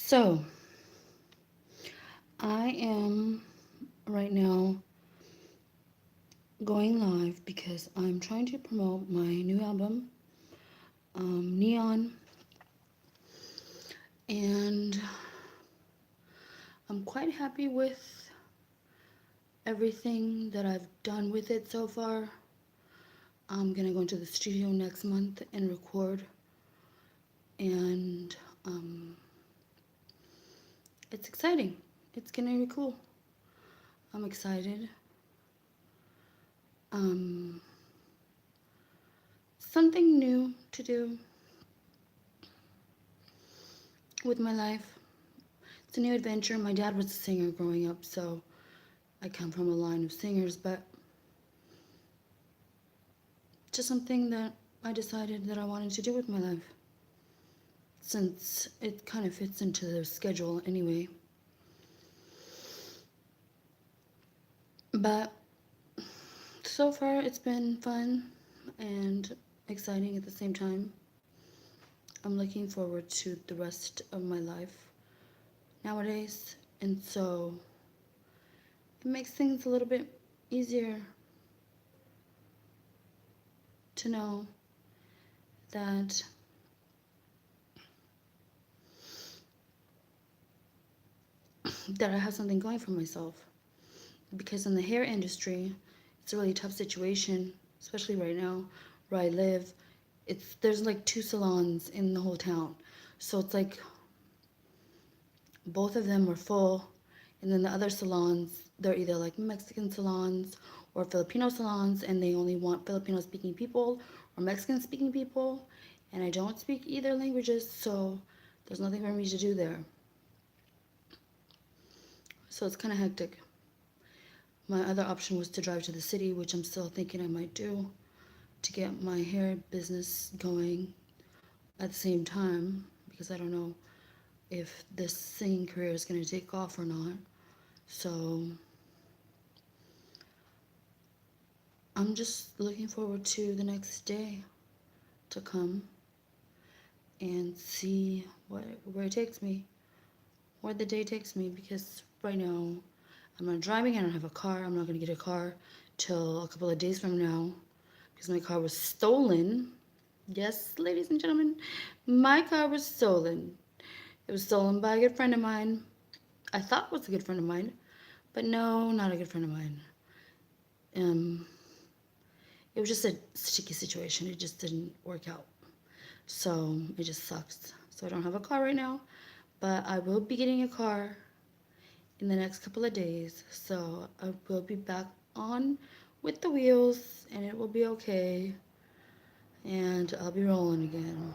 So, I am right now going live because I'm trying to promote my new album, Neon, and I'm quite happy with everything that I've done with it so far. I'm gonna go into the studio next month and record, and um, it's exciting. It's gonna be cool. I'm excited. Um, Something new to do with my life. It's a new adventure. My dad was a singer growing up, so I come from a line of singers, but just something that I decided that I wanted to do with my life since it kind of fits into the schedule anyway. But so far, it's been fun and exciting at the same time. I'm looking forward to the rest of my life nowadays, and so it makes things a little bit easier to know that I have something going for myself. Because in the hair industry, it's a really tough situation, especially right now where I live. There's like two salons in the whole town. So it's like both of them were full, and then the other salons, they're either like Mexican salons or Filipino salons, and they only want Filipino speaking people or Mexican speaking people, and I don't speak either languages, so there's nothing for me to do there. So it's kind of hectic. My other option was to drive to the city, which I'm still thinking I might do to get my hair business going at the same time because I don't know if this singing career is going to take off or not. So I'm just looking forward to the next day to come and see where it takes me, where the day takes me, because right now I'm not driving. I don't have a car. I'm not going to get a car till a couple of days from now because my car was stolen. Yes, ladies and gentlemen, my car was stolen. It was stolen by a good friend of mine. I thought was a good friend of mine, but no, not a good friend of mine. Um, it was just a sticky situation. It just didn't work out. So it just sucks. So I don't have a car right now, but I will be getting a car in the next couple of days. So I will be back on with the wheels and it will be okay. And I'll be rolling again.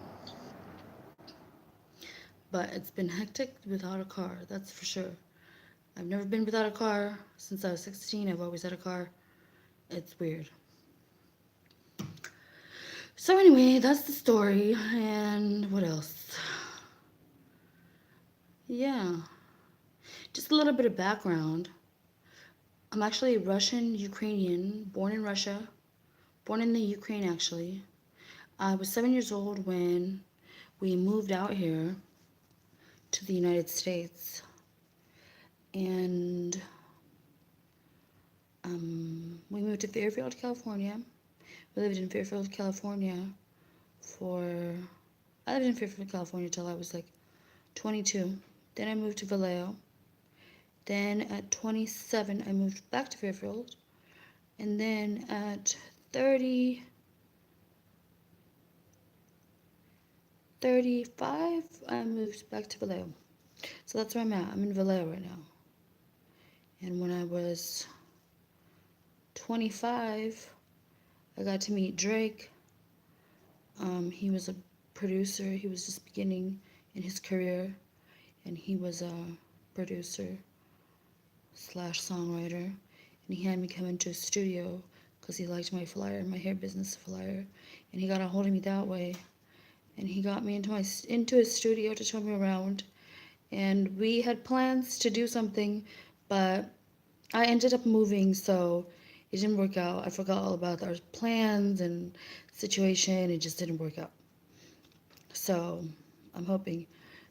But it's been hectic without a car, that's for sure. I've never been without a car since I was 16. I've always had a car. It's weird. So anyway, that's the story. And what else? Yeah, just a little bit of background. I'm actually Russian Ukrainian, born in Russia, born in the Ukraine actually. I was 7 years old when we moved out here to the United States. And we moved to Fairfield, California. We lived in Fairfield, California for I lived in Fairfield, California till I was like 22. Then I moved to Vallejo. Then at 27, I moved back to Fairfield. And then at 30, 35, I moved back to Vallejo. So that's where I'm at. I'm in Vallejo right now. And when I was 25, I got to meet Drake. He was a producer. He was just beginning in his career. And he was a producer slash songwriter. And he had me come into his studio because he liked my flyer, my hair business flyer. And he got a hold of me that way. And he got me into his studio to show me around. And we had plans to do something, but I ended up moving, so it didn't work out. I forgot all about our plans and situation. It just didn't work out. So I'm hoping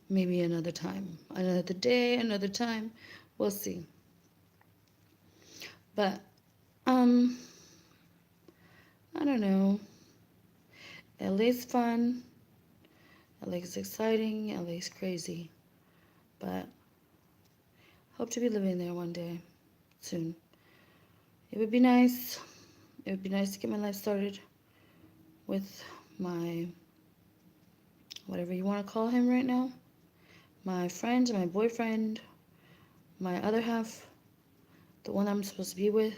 Maybe another time. Another day, another time. We'll see. But, um, I don't know. LA's fun. LA's exciting. LA's crazy. But hope to be living there one day soon. It would be nice. It would be nice to get my life started with my, whatever you want to call him right now, my friend, my boyfriend, my other half, the one I'm supposed to be with,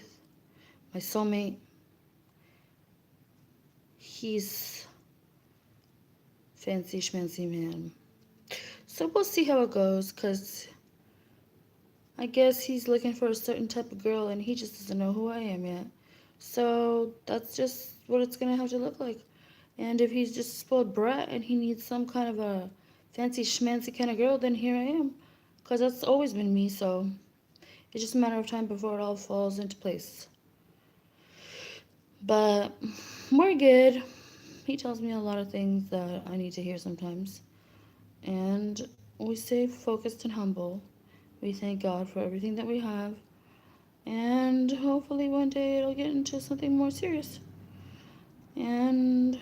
my soulmate. He's fancy schmancy man. So we'll see how it goes, because I guess he's looking for a certain type of girl and he just doesn't know who I am yet. So that's just what it's going to have to look like. And if he's just a spoiled brat and he needs some kind of a fancy schmancy kind of girl, then here I am. Because that's always been me, so it's just a matter of time before it all falls into place. But we're good. He tells me a lot of things that I need to hear sometimes. And we stay focused and humble. We thank God for everything that we have. And hopefully one day it'll get into something more serious. And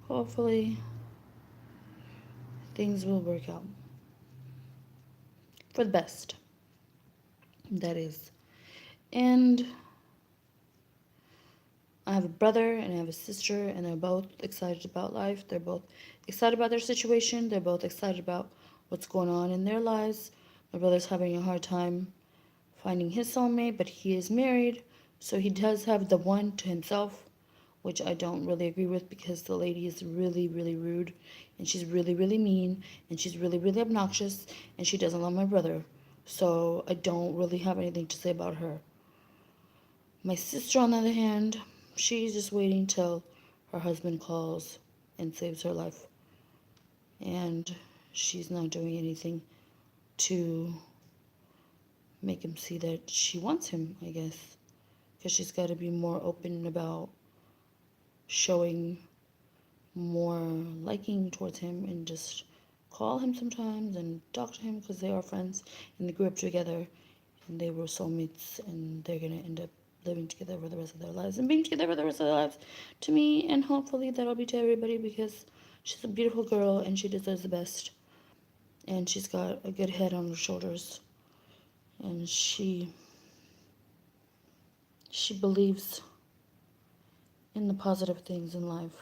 hopefully things will work out for the best. That is. And I have a brother and I have a sister, and they're both excited about life. They're both excited about their situation. They're both excited about what's going on in their lives. My brother's having a hard time finding his soulmate, but he is married, so he does have the one to himself, which I don't really agree with because the lady is really, really rude, and she's really, really mean, and she's really, really obnoxious, and she doesn't love my brother. So I don't really have anything to say about her. My sister, on the other hand, she's just waiting till her husband calls and saves her life. And she's not doing anything to make him see that she wants him, I guess. Because she's got to be more open about showing more liking towards him and just call him sometimes and talk to him because they are friends and they grew up together and they were soulmates and they're going to end up living together for the rest of their lives and being together for the rest of their lives, to me, and hopefully that'll be to everybody, because she's a beautiful girl and she deserves the best, and she's got a good head on her shoulders, and she believes in the positive things in life.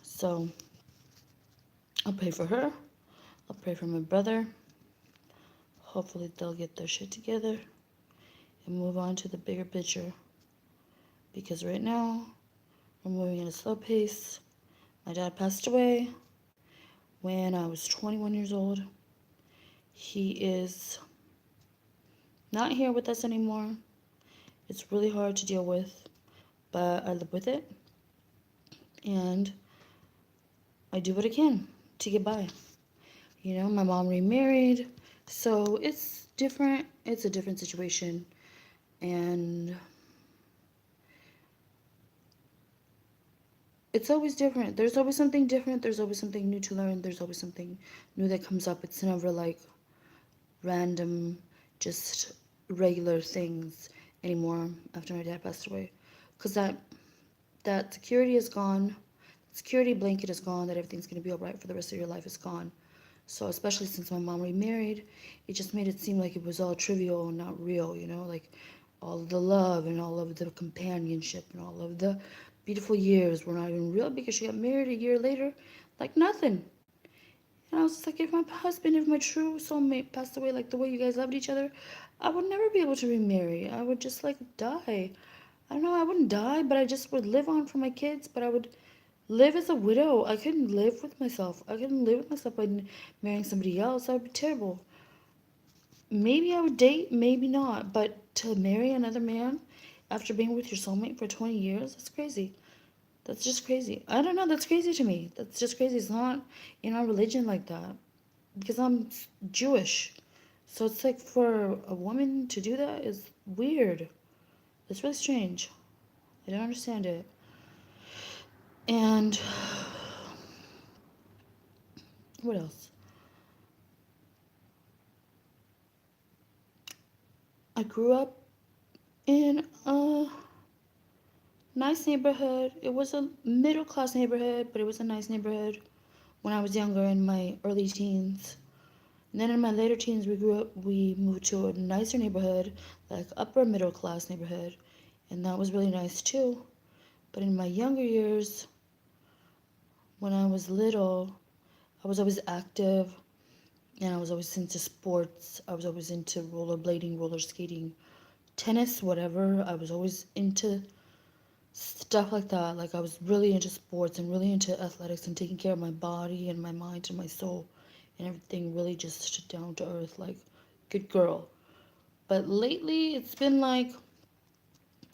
So I'll pray for her. I'll pray for my brother. Hopefully they'll get their shit together and move on to the bigger picture. Because right now, we're moving at a slow pace. My dad passed away when I was 21 years old. He is not here with us anymore. It's really hard to deal with, but I live with it. And I do what I can to get by. You know, my mom remarried, so it's different. It's a different situation. And it's always different. There's always something different. There's always something new to learn. There's always something new that comes up. It's never like random, just regular things anymore after my dad passed away. Because that security is gone. Security blanket is gone, that everything's going to be all right for the rest of your life is gone. So especially since my mom remarried, it just made it seem like it was all trivial and not real, you know, like all of the love and all of the companionship and all of the beautiful years were not even real because she got married a year later, like nothing. And I was just like, if my husband, if my true soulmate passed away like the way you guys loved each other, I would never be able to remarry. I would just like die. I don't know, I wouldn't die, but I just would live on for my kids, but I would live as a widow. I couldn't live with myself. I couldn't live with myself by marrying somebody else. That would be terrible. Maybe I would date, maybe not, but to marry another man after being with your soulmate for 20 years, that's crazy. That's just crazy. I don't know, that's crazy to me. That's just crazy. It's not in our religion like that. Because I'm Jewish. So it's like for a woman to do that is weird. It's really strange. I don't understand it. And What else? I grew up in a nice neighborhood. It was a middle class neighborhood, but it was a nice neighborhood when I was younger in my early teens. And then in my later teens, we moved to a nicer neighborhood, like upper middle class neighborhood, and that was really nice too. But in my younger years, when I was little, I was always active and I was always into sports. I was always into rollerblading, roller skating, tennis, whatever. I was always into stuff like that. Like I was really into sports and really into athletics and taking care of my body and my mind and my soul and everything really just down to earth, like good girl. But lately it's been like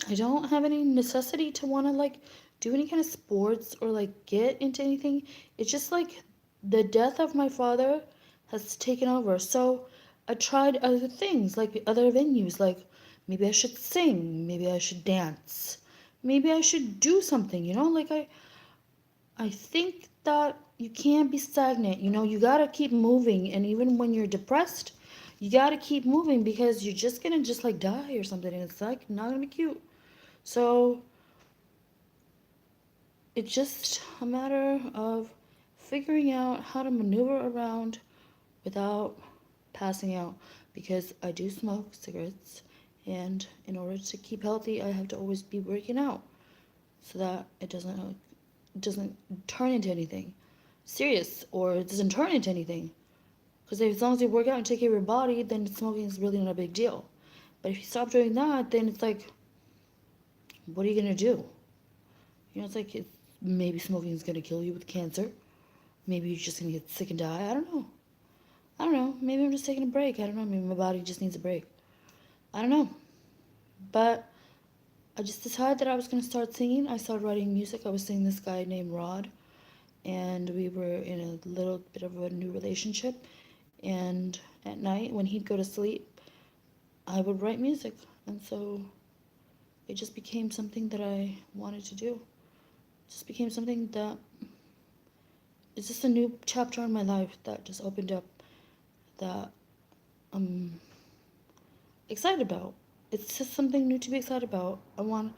I don't have any necessity to want to like do any kind of sports or like get into anything. It's just like the death of my father has taken over. So I tried other things, like other venues, like maybe I should sing, maybe I should dance, maybe I should do something, Like I think that you can't be stagnant, you got to keep moving, and even when you're depressed, you got to keep moving because you're just going to just like die or something, and it's like not going to be cute. So it's just a matter of figuring out how to maneuver around without passing out because I do smoke cigarettes, and in order to keep healthy, I have to always be working out so that it doesn't turn into anything serious, or it doesn't turn into anything. Because as long as you work out and take care of your body, then smoking is really not a big deal. But if you stop doing that, then it's like, what are you gonna do? It's like maybe smoking is gonna kill you with cancer. Maybe you're just gonna get sick and die. I don't know. I don't know. Maybe I'm just taking a break. I don't know. Maybe my body just needs a break. I don't know. But I just decided that I was gonna start singing. I started writing music. I was singing this guy named Rod, and we were in a little bit of a new relationship. And at night, when he'd go to sleep, I would write music. And so it just became something that I wanted to do. It just became something that it's just a new chapter in my life that just opened up that I'm excited about. It's just something new to be excited about. I want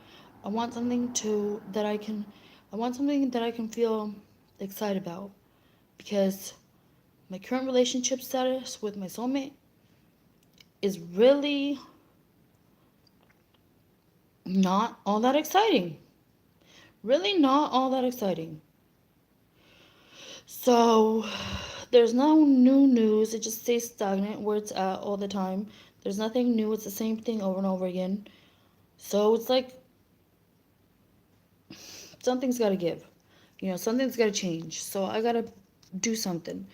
something to that I can I want something that I can feel excited about because my current relationship status with my soulmate is really not all that exciting. Really not all that exciting. So there's no new news. It just stays stagnant where it's at all the time. There's nothing new. It's the same thing over and over again. So it's like something's got to give. Something's got to change. So I got to do something.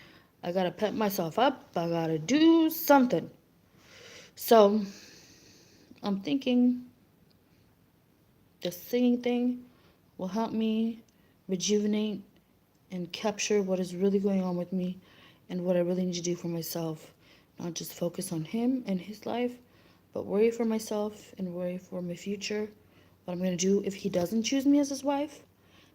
I got to pep myself up. I got to do something. So I'm thinking the singing thing will help me rejuvenate and capture what is really going on with me and what I really need to do for myself. Not just focus on him and his life, but worry for myself and worry for my future. What I'm going to do if he doesn't choose me as his wife.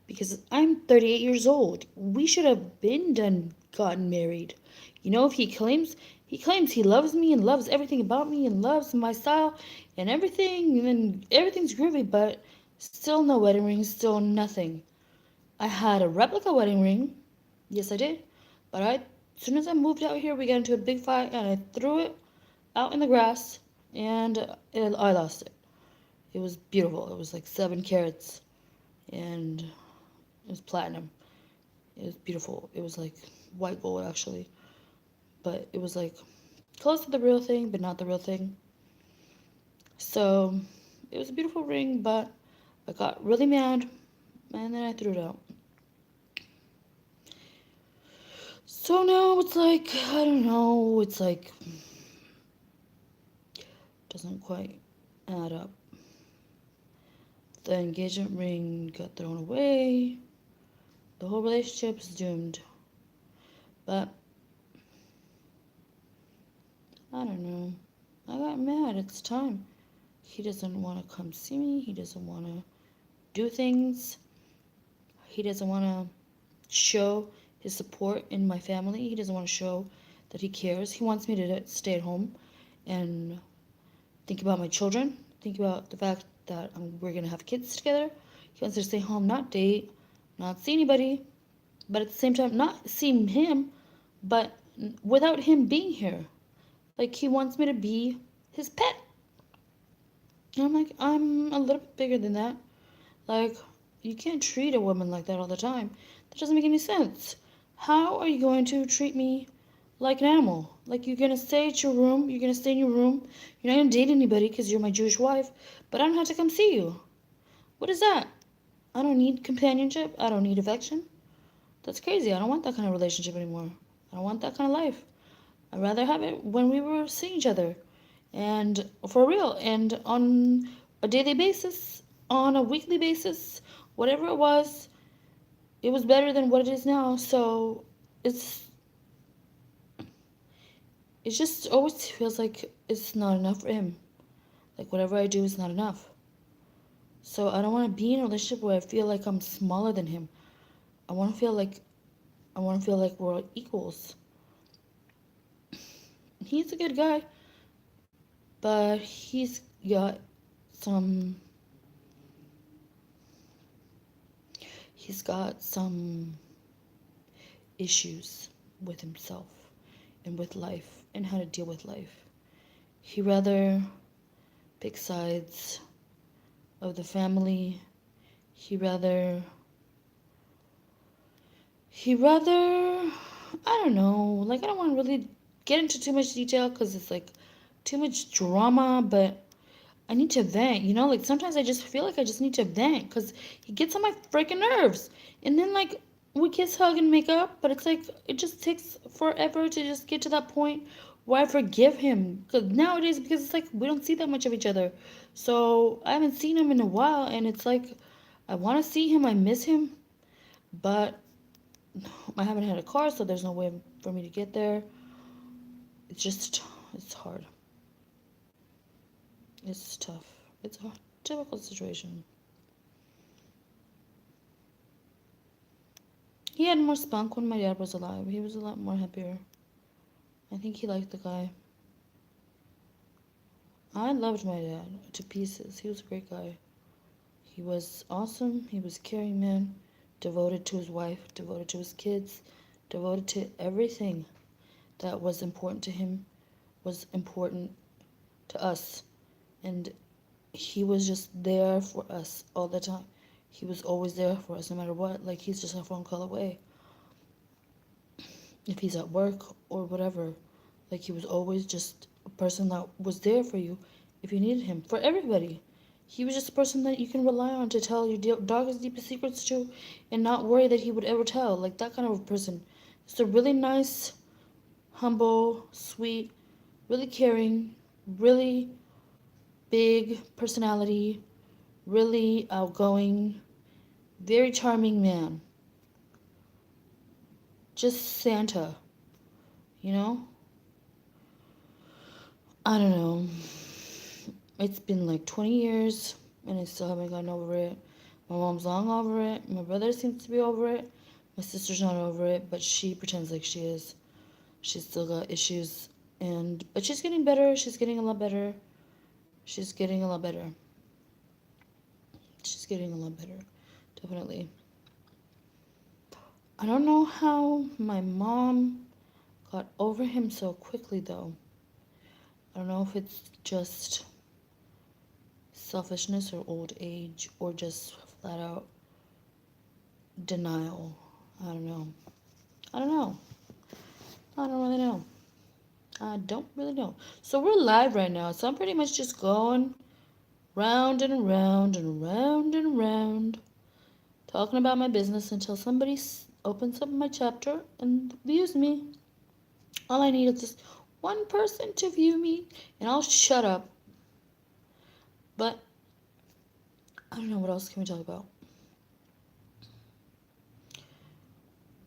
Because I'm 38 years old. We should have been done gotten married. If he claims he loves me and loves everything about me and loves my style and everything, and then everything's groovy, but still no wedding ring, still nothing. I had a replica wedding ring. Yes, I did. But as soon as I moved out here, we got into a big fight and I threw it out in the grass and I lost it. It was beautiful. It was like 7 carats and it was platinum. It was beautiful. It was like white gold actually. But it was like close to the real thing, but not the real thing. So it was a beautiful ring, but I got really mad and then I threw it out. So now it's like, I don't know, it's like, doesn't quite add up. The engagement ring got thrown away. The whole relationship is doomed. But, I don't know. I got mad. It's time. He doesn't want to come see me. He doesn't want to do things. He doesn't want to show his support in my family. He doesn't want to show that he cares. He wants me to stay at home and think about my children, think about the fact that we're going to have kids together. He wants me to stay home, not date, not see anybody, but at the same time, not see him, but without him being here. Like, he wants me to be his pet. And I'm like, I'm a little bit bigger than that. Like, you can't treat a woman like that all the time. That doesn't make any sense. How are you going to treat me like an animal? Like, you're going to stay at your room, you're going to stay in your room, you're not going to date anybody because you're my Jewish wife, but I don't have to come see you. What is that? I don't need companionship. I don't need affection. That's crazy. I don't want that kind of relationship anymore. I don't want that kind of life. I'd rather have it when we were seeing each other. And for real. And on a daily basis, on a weekly basis, whatever it was better than what it is now. So it's just always feels like it's not enough for him. Like, whatever I do is not enough. So I don't want to be in a relationship where I feel like I'm smaller than him. I want to feel like we're equals. He's a good guy, but some he's got some issues with himself and with life and how to deal with life. He rather pick sides of the family. He rather I don't know, like, I don't want to really get into too much detail because it's like too much drama, but I need to vent, like, sometimes I just feel like I just need to vent because he gets on my freaking nerves. And then, like, we kiss, hug, and make up, but it's like it just takes forever to just get to that point where I forgive him. Because nowadays, because it's like we don't see that much of each other, so I haven't seen him in a while, and it's like I want to see him, I miss him, but I haven't had a car, so there's no way for me to get there. It's hard. It's tough. It's a difficult situation. He had more spunk when my dad was alive. He was a lot more happier. I think he liked the guy. I loved my dad to pieces. He was a great guy. He was awesome. He was a caring man, devoted to his wife, devoted to his kids, devoted to everything that was important to him, was important to us. And he was just there for us all the time. He was always there for us no matter what. Like, he's just a phone call away. If he's at work or whatever, like, he was always just a person that was there for you if you needed him. For everybody. He was just a person that you can rely on to tell your darkest, deepest secrets to and not worry that he would ever tell. Like, that kind of a person. Just a really nice, humble, sweet, really caring, really big personality, really outgoing, very charming man. Just Santa, you know? I don't know. It's been like 20 years and I still haven't gotten over it. My mom's long over it. My brother seems to be over it. My sister's not over it, but she pretends like she is. She's still got issues, but she's getting better. She's getting a lot better. She's getting a lot better. She's getting a lot better. Definitely. I don't know how my mom got over him so quickly, though. I don't know if it's just selfishness or old age or just flat out denial. I don't know. I don't really know. I don't really know. So we're live right now. So I'm pretty much just going round and around and around and around, talking about my business until somebody opens up my chapter and views me. All I need is just one person to view me, and I'll shut up. But I don't know, what else can we talk about?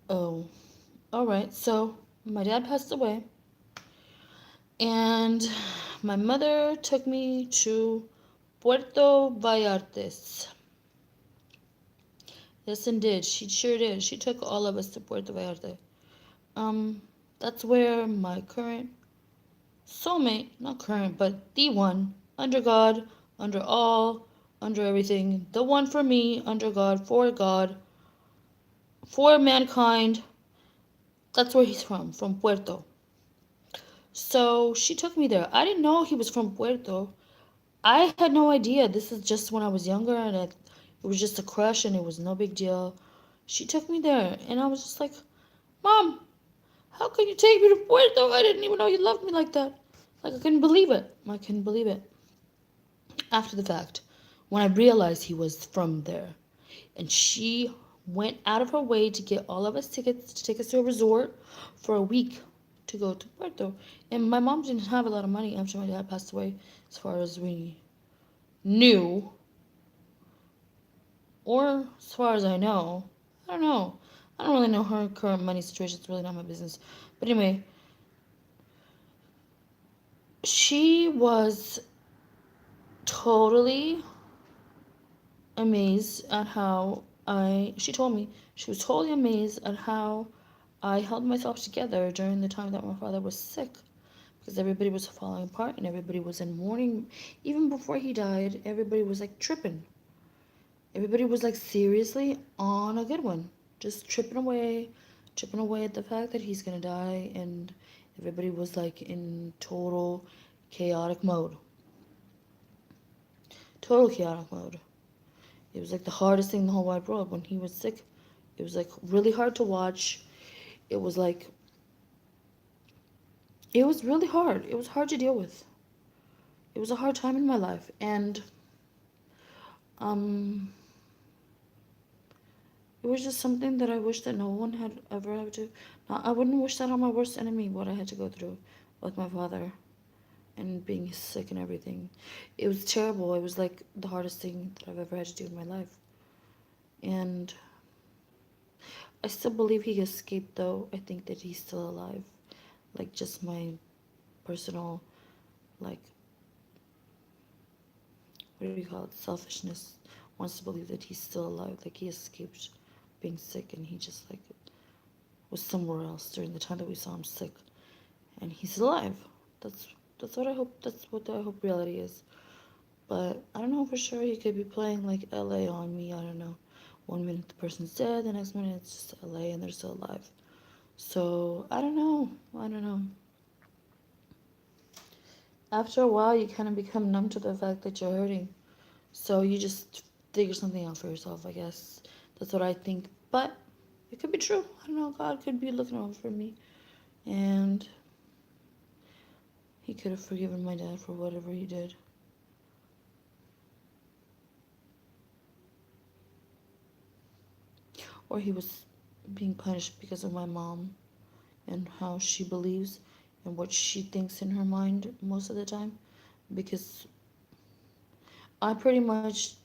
Oh, all right. So my dad passed away, and my mother took me to Puerto Vallartes. Yes, indeed. She sure did. She took all of us to Puerto Vallarta. Um, that's where my current soulmate, not current, but the one, under God, under all, under everything, the one for me, under God, for mankind. That's where he's from Puerto. So she took me there. I didn't know he was from Puerto. I had no idea. This is just when I was younger, and it was just a crush, and it was no big deal. She took me there, and I was just like, Mom, how can you take me to Puerto? I didn't even know you loved me like that. Like, I couldn't believe it. I couldn't believe it. After the fact, when I realized he was from there, and she went out of her way to get all of us tickets to take us to a resort for a week to go to Puerto. And my mom didn't have a lot of money after my dad passed away, as far as we knew, or as far as I know. I don't know. I don't really know her current money situation. It's really not my business. But anyway, she was totally amazed at how she told me she was totally amazed at how I held myself together during the time that my father was sick, because everybody was falling apart and everybody was in mourning. Even before he died, everybody was like tripping. Everybody was like seriously on a good one, just tripping away at the fact that he's gonna die, and everybody was like in chaotic mode, total chaotic mode. It was like the hardest thing in the whole wide world when he was sick. It was like really hard to watch. It was like it was really hard. It was hard to deal with. It was a hard time in my life, and um, it was just something that I wish that no one had ever had to. I wouldn't wish that on my worst enemy. What I had to go through with my father and being sick and everything. It was terrible. It was like the hardest thing that I've ever had to do in my life, and I still believe he escaped. Though I think that he's still alive. Like just my personal, like, what do you call it, selfishness wants to believe that he's still alive, like he escaped being sick and he just like was somewhere else during the time that we saw him sick, and he's alive. That's what I hope. That's what I hope reality is. But I don't know for sure. He could be playing like LA on me. I don't know. One minute the person's dead, the next minute it's just LA and they're still alive. So I don't know. I don't know. After a while, you kind of become numb to the fact that you're hurting. So you just figure something out for yourself, I guess. That's what I think. But it could be true. I don't know. God could be looking out for me. And he could have forgiven my dad for whatever he did. Or he was being punished because of my mom and how she believes and what she thinks in her mind most of the time. Because I pretty much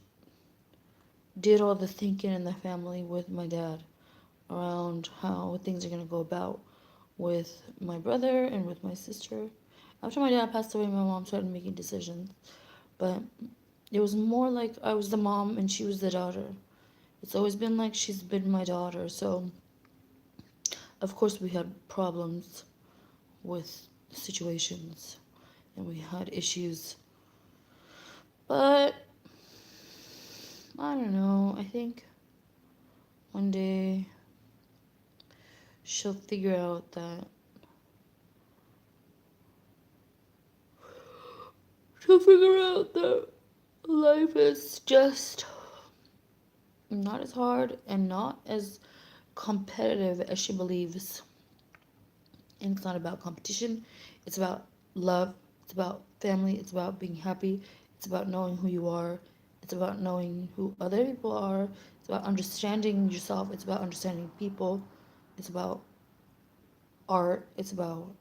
did all the thinking in the family with my dad around how things are going to go about with my brother and with my sister. After my dad passed away, my mom started making decisions, but it was more like I was the mom and she was the daughter. It's always been like she's been my daughter, so of course we had problems with situations and we had issues. But I don't know, I think one day she'll figure out that life is just not as hard and not as competitive as she believes. And it's not about competition, it's about love, it's about family, it's about being happy, it's about knowing who you are, it's about knowing who other people are, it's about understanding yourself, it's about understanding people, it's about art, it's about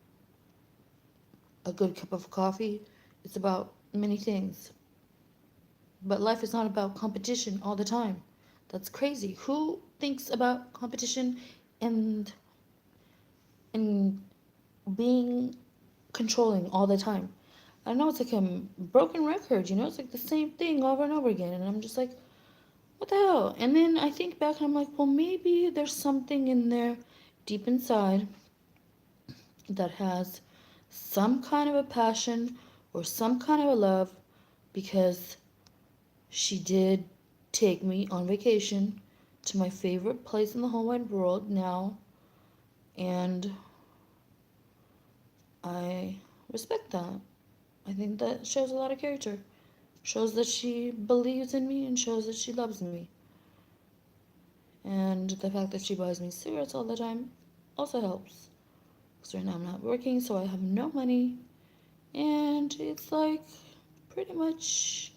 a good cup of coffee, it's about many things. But life is not about competition all the time. That's crazy. Who thinks about competition and and being controlling all the time? I know it's like a broken record, it's like the same thing over and over again. And I'm just like, what the hell? And then I think back and I'm like, well, maybe there's something in there deep inside that has some kind of a passion or some kind of a love, because she did take me on vacation to my favorite place in the whole wide world now, and I respect that. I think that shows a lot of character. Shows that she believes in me and shows that she loves me. And the fact that she buys me cigarettes all the time also helps. Because right now I'm not working, so I have no money. And it's like pretty much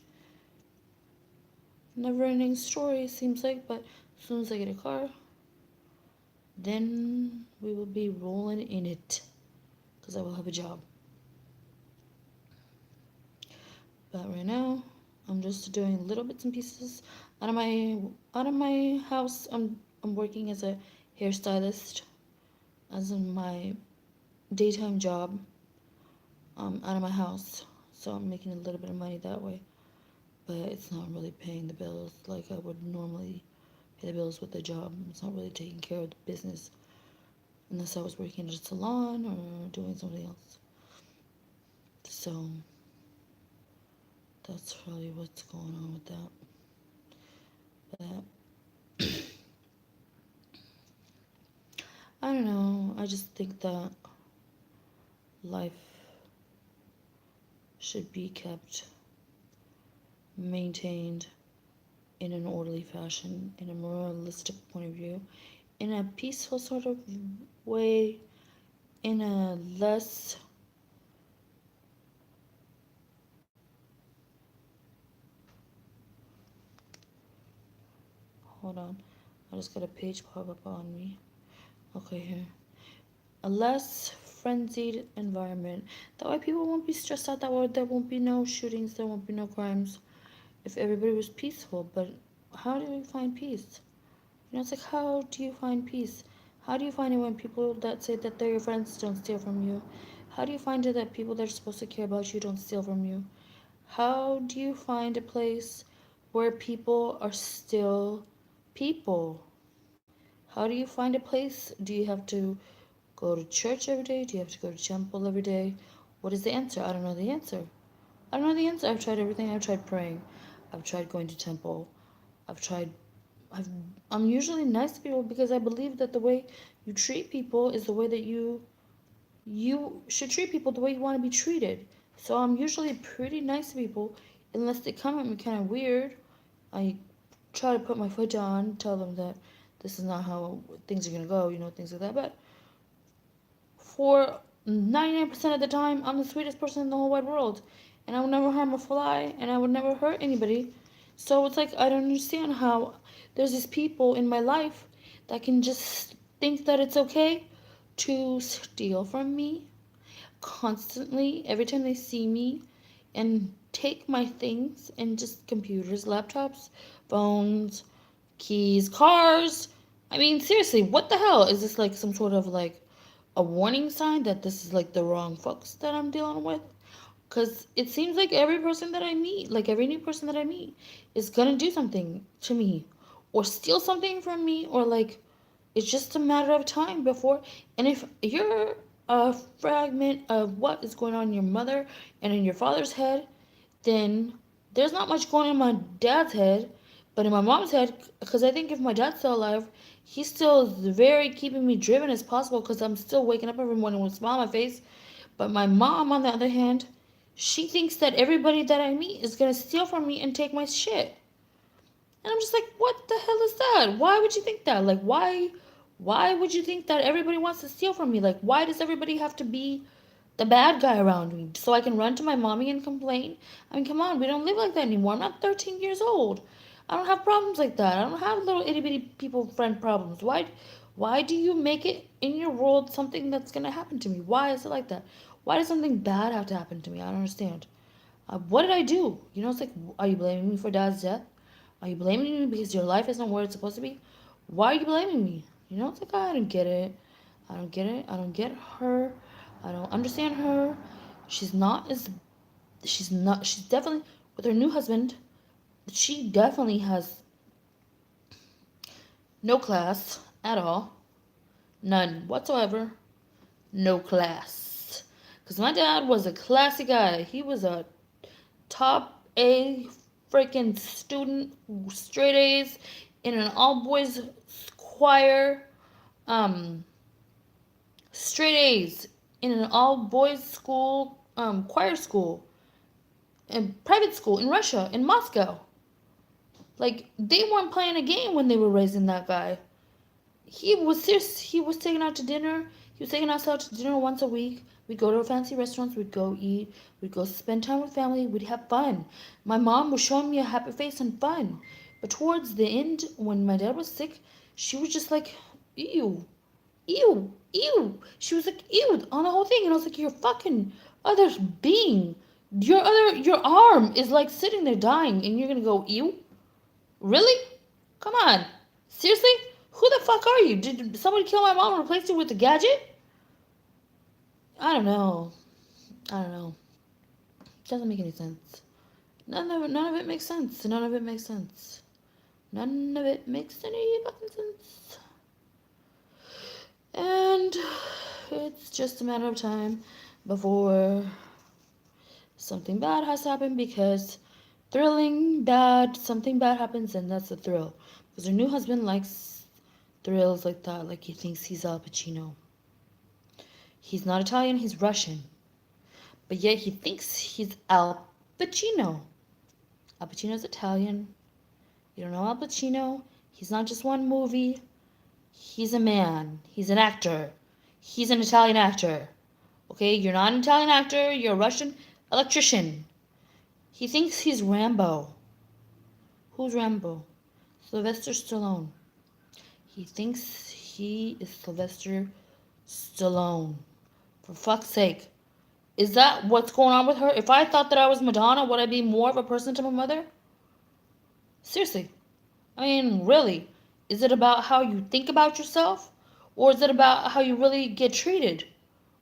never ending story, seems like. But as soon as I get a car, then we will be rolling in it. Because I will have a job. But right now, I'm just doing little bits and pieces out of my house. I'm working as a hairstylist, as in my daytime job, out of my house. So I'm making a little bit of money that way, but it's not really paying the bills like I would normally pay the bills with the job. It's not really taking care of the business unless I was working at a salon or doing something else. So that's really what's going on with that. But I don't know. I just think that life should be kept maintained in an orderly fashion, in a moralistic point of view, in a peaceful sort of way, in a less hold on, I just got a page pop up on me. Okay, here. A less frenzied environment. That way people won't be stressed out, that way there won't be no shootings, there won't be no crimes if everybody was peaceful. But how do we find peace? You know, it's like, how do you find peace? How do you find it when people that say that they're your friends don't steal from you? How do you find it that people that are supposed to care about you don't steal from you? How do you find a place where people are still people? How do you find a place? Do you have to go to church every day? Do you have to go to temple every day? What is the answer? I don't know the answer. I don't know the answer. I've tried everything. I've tried praying. I've tried going to temple. I've tried I've, I'm usually nice to people because I believe that the way you treat people is the way that you should treat people the way you want to be treated. So I'm usually pretty nice to people unless they come at me kind of weird. I try to put my foot down, tell them that this is not how things are going to go, things like that. But for 99% of the time, I'm the sweetest person in the whole wide world. And I would never harm a fly, and I would never hurt anybody. So it's like, I don't understand how there's these people in my life that can just think that it's okay to steal from me constantly every time they see me and take my things and just computers, laptops, phones, keys, cars. I mean, seriously, what the hell? Is this like some sort of like a warning sign that this is like the wrong folks that I'm dealing with? Because it seems like every person that I meet, like every new person that I meet, is gonna do something to me or steal something from me, or like it's just a matter of time before. And if you're a fragment of what is going on in your mother and in your father's head, then there's not much going on in my dad's head, but in my mom's head, because I think if my dad's still alive, he's still very keeping me driven as possible because I'm still waking up every morning with a smile on my face. But my mom, on the other hand, she thinks that everybody that I meet is gonna steal from me and take my shit. And I'm just like, what the hell is that? Why would you think that? Like, why would you think that everybody wants to steal from me? Like, why does everybody have to be the bad guy around me so I can run to my mommy and complain? I mean, come on, we don't live like that anymore. I'm not 13 years old. I don't have problems like that. I don't have little itty bitty people friend problems. Why do you make it in your world something that's gonna happen to me? Why is it like that? Why does something bad have to happen to me? I don't understand. What did I do? It's like, are you blaming me for dad's death? Are you blaming me because your life isn't where it's supposed to be? Why are you blaming me? It's like, I don't get it. I don't get it. I don't get her. I don't understand her. She's not as, she's definitely, with her new husband, she definitely has No class at all. None whatsoever. No class. Because my dad was a classy guy. He was a top A freaking student, straight A's in an all boys choir. Um, Straight A's in an all boys school, choir school, and private school in Russia, in Moscow. Like, they weren't playing a game when they were raising that guy. He was serious. He was taking out to dinner. He was taking us out to dinner once a week. We'd go to fancy restaurants. We'd go eat. We'd go spend time with family. We'd have fun. My mom was showing me a happy face and fun. But towards the end, when my dad was sick, she was just like, ew, ew, ew. She was like, ew, on the whole thing. And I was like, you're fucking other being. Your arm is like sitting there dying, and you're gonna go, ew? Really? Come on. Seriously? Who the fuck are you? Did somebody kill my mom and replace you with a gadget? I don't know. I don't know. Doesn't make any sense. None of it makes sense. None of it makes sense. None of it makes any fucking sense. And it's just a matter of time before something bad has happened, because something bad happens, and that's the thrill. Because her new husband likes thrills like that, like he thinks he's Al Pacino. He's not Italian, he's Russian. But yet he thinks he's Al Pacino. Al Pacino's Italian. You don't know Al Pacino? He's not just one movie. He's a man. He's an actor. He's an Italian actor. Okay, you're not an Italian actor, you're a Russian electrician. He thinks he's Rambo. Who's Rambo? Sylvester Stallone. He thinks he is Sylvester Stallone. For fuck's sake. Is that what's going on with her? If I thought that I was Madonna, would I be more of a person to my mother? Seriously. I mean, really. Is it about how you think about yourself? Or is it about how you really get treated?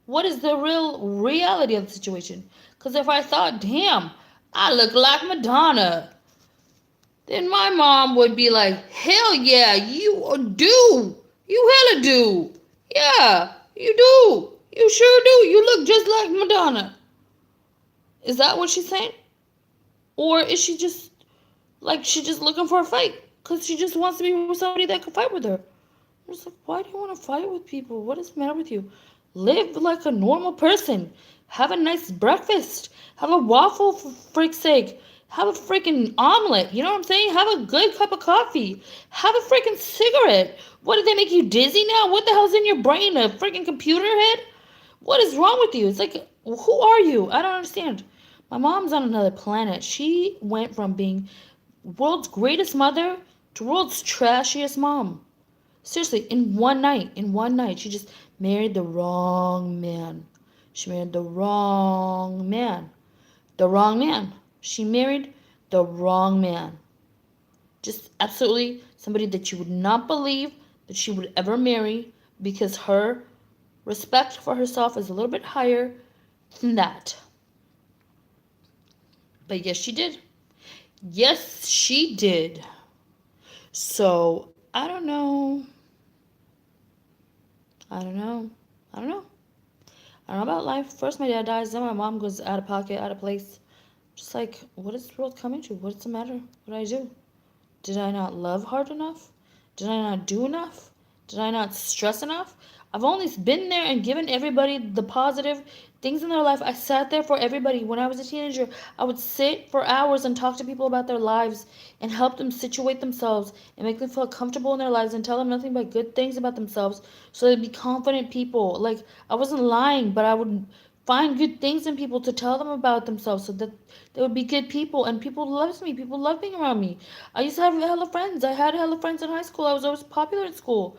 What is the real reality of the situation? Because if I thought, damn, I look like Madonna, then my mom would be like, hell yeah, you do. You hella do. Yeah, you do. You sure do. You look just like Madonna. Is that what she's saying? Or is she just, like, she just looking for a fight? Because she just wants to be with somebody that can fight with her. I'm just like, why do you want to fight with people? What is the matter with you? Live like a normal person. Have a nice breakfast. Have a waffle, for frick's sake. Have a freaking omelet. You know what I'm saying? Have a good cup of coffee. Have a freaking cigarette. What, did they make you dizzy now? What the hell's in your brain? A freaking computer head? What is wrong with you? It's like, who are you? I don't understand. My mom's on another planet. She went from being world's greatest mother to world's trashiest mom. Seriously, in one night, she just married the wrong man. She married the wrong man. The wrong man. She married the wrong man. Just absolutely somebody that you would not believe that she would ever marry, because her respect for herself is a little bit higher than that. But yes, she did. Yes, she did. So, I don't know. I don't know about life. First my dad dies, then my mom goes out of pocket, out of place. Just like, what is the world coming to? What's the matter? What did I do? Did I not love hard enough? Did I not do enough? Did I not stress enough? I've only been there and given everybody the positive things in their life. I sat there for everybody. When I was a teenager, I would sit for hours and talk to people about their lives and help them situate themselves and make them feel comfortable in their lives and tell them nothing but good things about themselves so they'd be confident people. Like, I wasn't lying, but I would find good things in people to tell them about themselves so that they would be good people. And people loved me. People loved being around me. I used to have hella friends. I had hella friends in high school. I was always popular in school.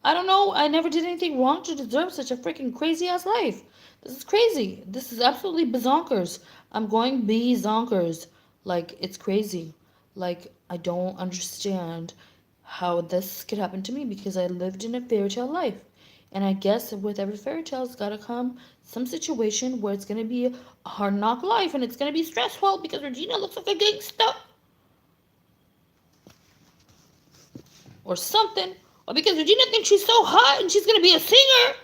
I don't know. I never did anything wrong to deserve such a freaking crazy ass life. This is crazy. This is absolutely bazonkers. I'm going bazonkers. Like, it's crazy. Like, I don't understand how this could happen to me, because I lived in a fairy tale life. And I guess with every fairy tale, it's got to come some situation where it's going to be a hard knock life, and it's going to be stressful because Regina looks like a gangster. Or something. Or because Regina thinks she's so hot and she's going to be a singer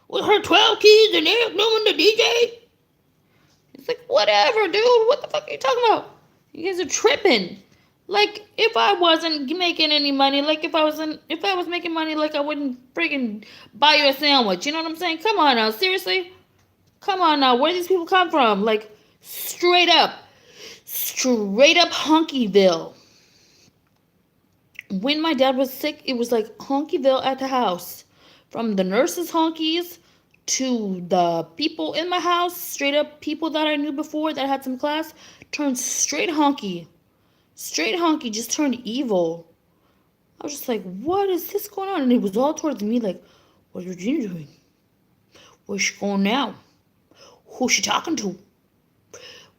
with her 12 kids and Eric Newman the DJ. It's like, whatever, dude. What the fuck are you talking about? You guys are tripping. Like, if I wasn't making any money, like if I was making money, like I wouldn't freaking buy you a sandwich. You know what I'm saying? Come on now, seriously. Come on now, where do these people come from? Like, straight up Hunkyville. When my dad was sick, it was like Hunkyville at the house. From the nurses' honkies to the people in my house, straight up people that I knew before that had some class, turned straight honky. Straight honky just turned evil. I was just like, what is this going on? And it was all towards me, like, what's Regina doing? Where's she going now? Who's she talking to?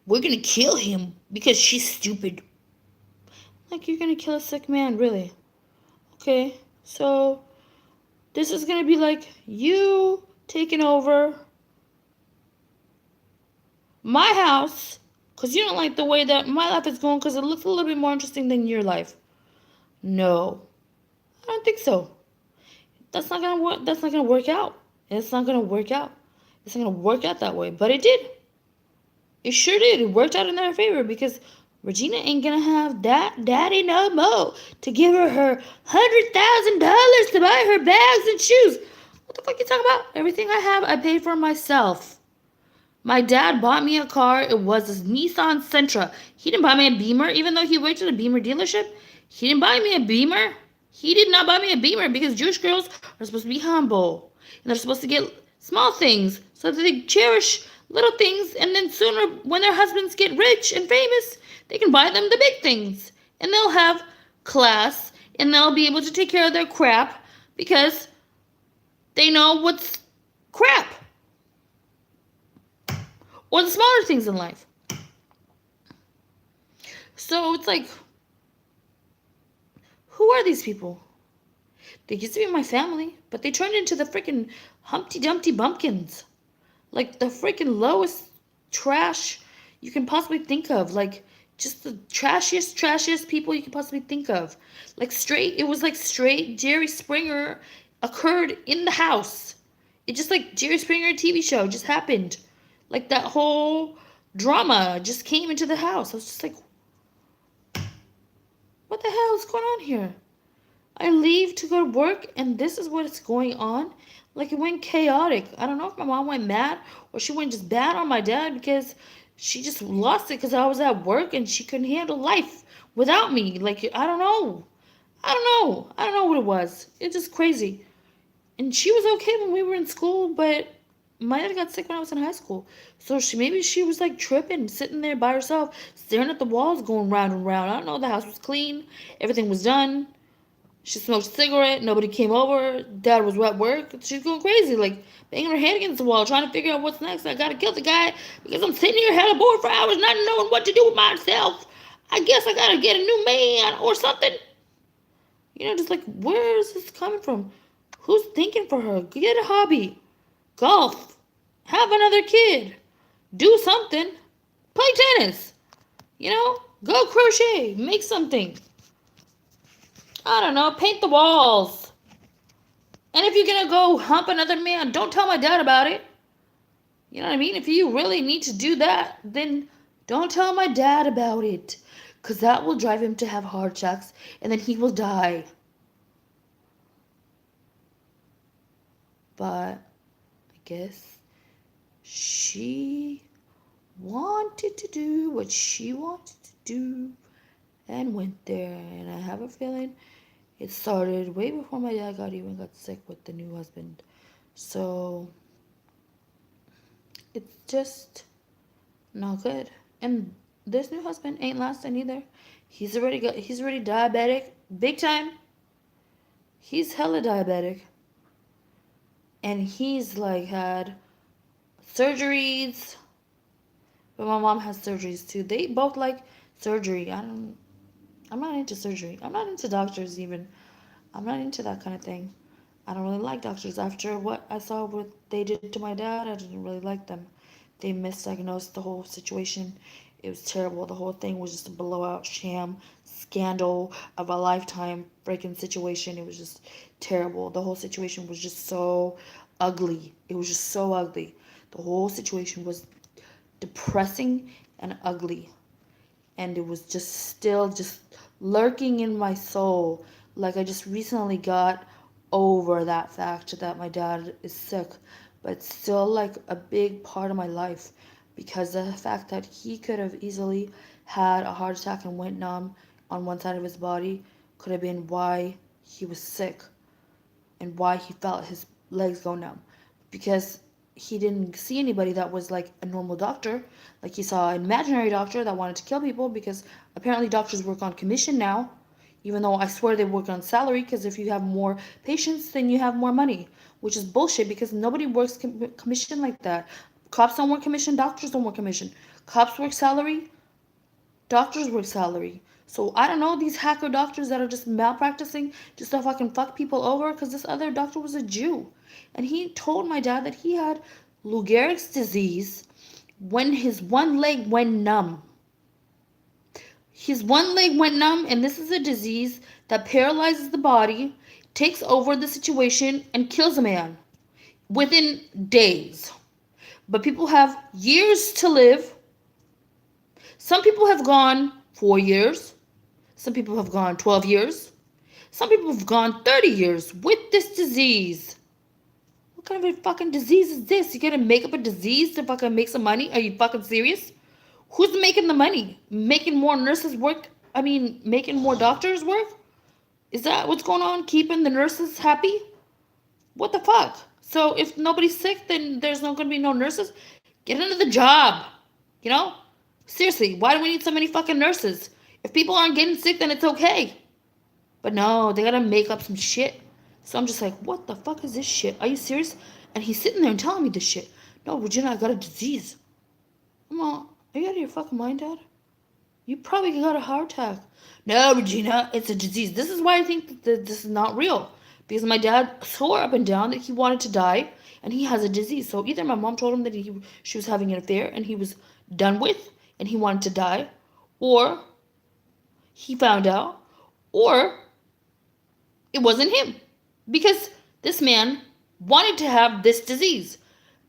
We're gonna kill him because she's stupid. Like, you're gonna kill a sick man, really? Okay, so this is gonna be like you taking over my house because you don't like the way that my life is going because it looks a little bit more interesting than your life. No, I don't think so. That's not gonna work. That's not gonna work out. It's not gonna work out. It's not gonna work out that way. But it did. It sure did. It worked out in their favor because Regina ain't gonna have that daddy no more to give her $100,000 to buy her bags and shoes. What the fuck you talking about? Everything I have, I paid for myself. My dad bought me a car. It was a Nissan Sentra. He didn't buy me a Beamer, even though he worked at a Beamer dealership. He didn't buy me a Beamer. He did not buy me a Beamer because Jewish girls are supposed to be humble. And they're supposed to get small things so that they cherish little things. And then sooner, when their husbands get rich and famous, they can buy them the big things. And they'll have class. And they'll be able to take care of their crap because they know what's crap. Or the smaller things in life. So it's like, who are these people? They used to be my family, but they turned into the freaking Humpty Dumpty Bumpkins. Like the freaking lowest trash you can possibly think of. Like just the trashiest people you can possibly think of. It was like straight Jerry Springer occurred in the house. It just like Jerry Springer TV show just happened. Like that whole drama just came into the house. I was just like, what the hell is going on here? I leave to go to work and this is what is going on. Like it went chaotic. I don't know if my mom went mad or she went just bad on my dad because she just lost it because I was at work and she couldn't handle life without me. Like, I don't know. I don't know what it was. It's just crazy. And she was okay when we were in school, but my dad got sick when I was in high school. So maybe she was like tripping, sitting there by herself, staring at the walls, going round and round. I don't know. The house was clean. Everything was done. She smoked a cigarette. Nobody came over. Dad was at work. She's going crazy, like banging her head against the wall, trying to figure out what's next. I gotta kill the guy because I'm sitting here hella bored for hours, not knowing what to do with myself. I guess I gotta get a new man or something. You know, just like, where is this coming from? Who's thinking for her? Get a hobby. Golf. Have another kid. Do something. Play tennis. You know, go crochet. Make something. I don't know, paint the walls. And if you're going to go hump another man, don't tell my dad about it. You know what I mean? If you really need to do that, then don't tell my dad about it. Because that will drive him to have heart attacks, and then he will die. But I guess she wanted to do what she wanted to do and went there. And I have a feeling it started way before my dad got sick with the new husband. So it's just not good. And this new husband ain't lasting either. He's already diabetic, big time. He's hella diabetic. And he's like had surgeries. But my mom has surgeries too. They both like surgery. I'm not into surgery. I'm not into doctors even. I'm not into that kind of thing. I don't really like doctors. After what I saw what they did to my dad, I didn't really like them. They misdiagnosed the whole situation. It was terrible. The whole thing was just a blowout sham scandal of a lifetime freaking situation. It was just terrible. The whole situation was just so ugly. It was just so ugly. The whole situation was depressing and ugly. And it was just still just lurking in my soul. Like I just recently got over that fact that my dad is sick, but it's still like a big part of my life because the fact that he could have easily had a heart attack and went numb on one side of his body could have been why he was sick and why he felt his legs go numb, because he didn't see anybody that was like a normal doctor. Like he saw an imaginary doctor that wanted to kill people, because apparently doctors work on commission now, even though I swear they work on salary, because if you have more patients then you have more money, which is bullshit because nobody works commission like that. Cops don't work commission, doctors don't work commission. Cops work salary, doctors work salary. So I don't know these hacker doctors that are just malpracticing just to fucking fuck people over, because this other doctor was a Jew. And he told my dad that he had Lou Gehrig's disease when his one leg went numb. His one leg went numb, and this is a disease that paralyzes the body, takes over the situation, and kills a man within days. But people have years to live. Some people have gone 4 years. Some people have gone 12 years. Some people have gone 30 years with this disease. What kind of a fucking disease is this? You gonna make up a disease to fucking make some money? Are you fucking serious? Who's making the money? Making more nurses work? I mean, making more doctors work? Is that what's going on? Keeping the nurses happy? What the fuck? So if nobody's sick, then there's not gonna be no nurses? Get another job. You know? Seriously, why do we need so many fucking nurses? If people aren't getting sick, then it's okay. But no, they gotta make up some shit. So I'm just like, what the fuck is this shit? Are you serious? And he's sitting there and telling me this shit. No, Regina, I got a disease. I'm all, are you out of your fucking mind, Dad? You probably got a heart attack. No, Regina, it's a disease. This is why I think that this is not real. Because my dad swore up and down that he wanted to die, and he has a disease. So either my mom told him that she was having an affair and he was done with and he wanted to die, or he found out, or it wasn't him. Because this man wanted to have this disease.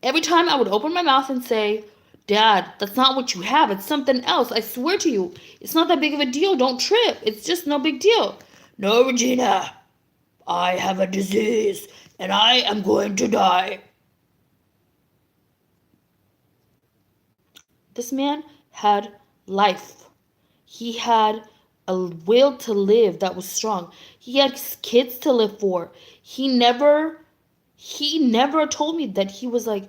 Every time I would open my mouth and say, Dad, that's not what you have. It's something else. I swear to you. It's not that big of a deal. Don't trip. It's just no big deal. No, Regina. I have a disease and I am going to die. This man had life. He had a will to live that was strong. He had kids to live for. He never told me that he was like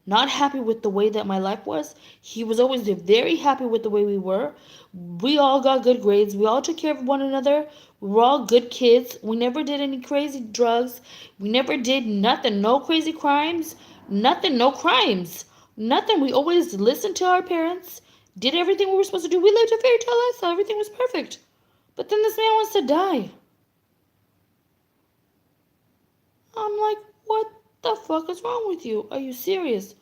not happy with the way that my life was. He was always very happy with the way we were. We all got good grades. We all took care of one another. We were all good kids. We never did any crazy drugs. We never did nothing. No crazy crimes. Nothing. No crimes. Nothing. We always listened to our parents. Did everything we were supposed to do. We lived a fairy tale lifestyle. Everything was perfect. But then this man wants to die. I'm like, what the fuck is wrong with you? Are you serious?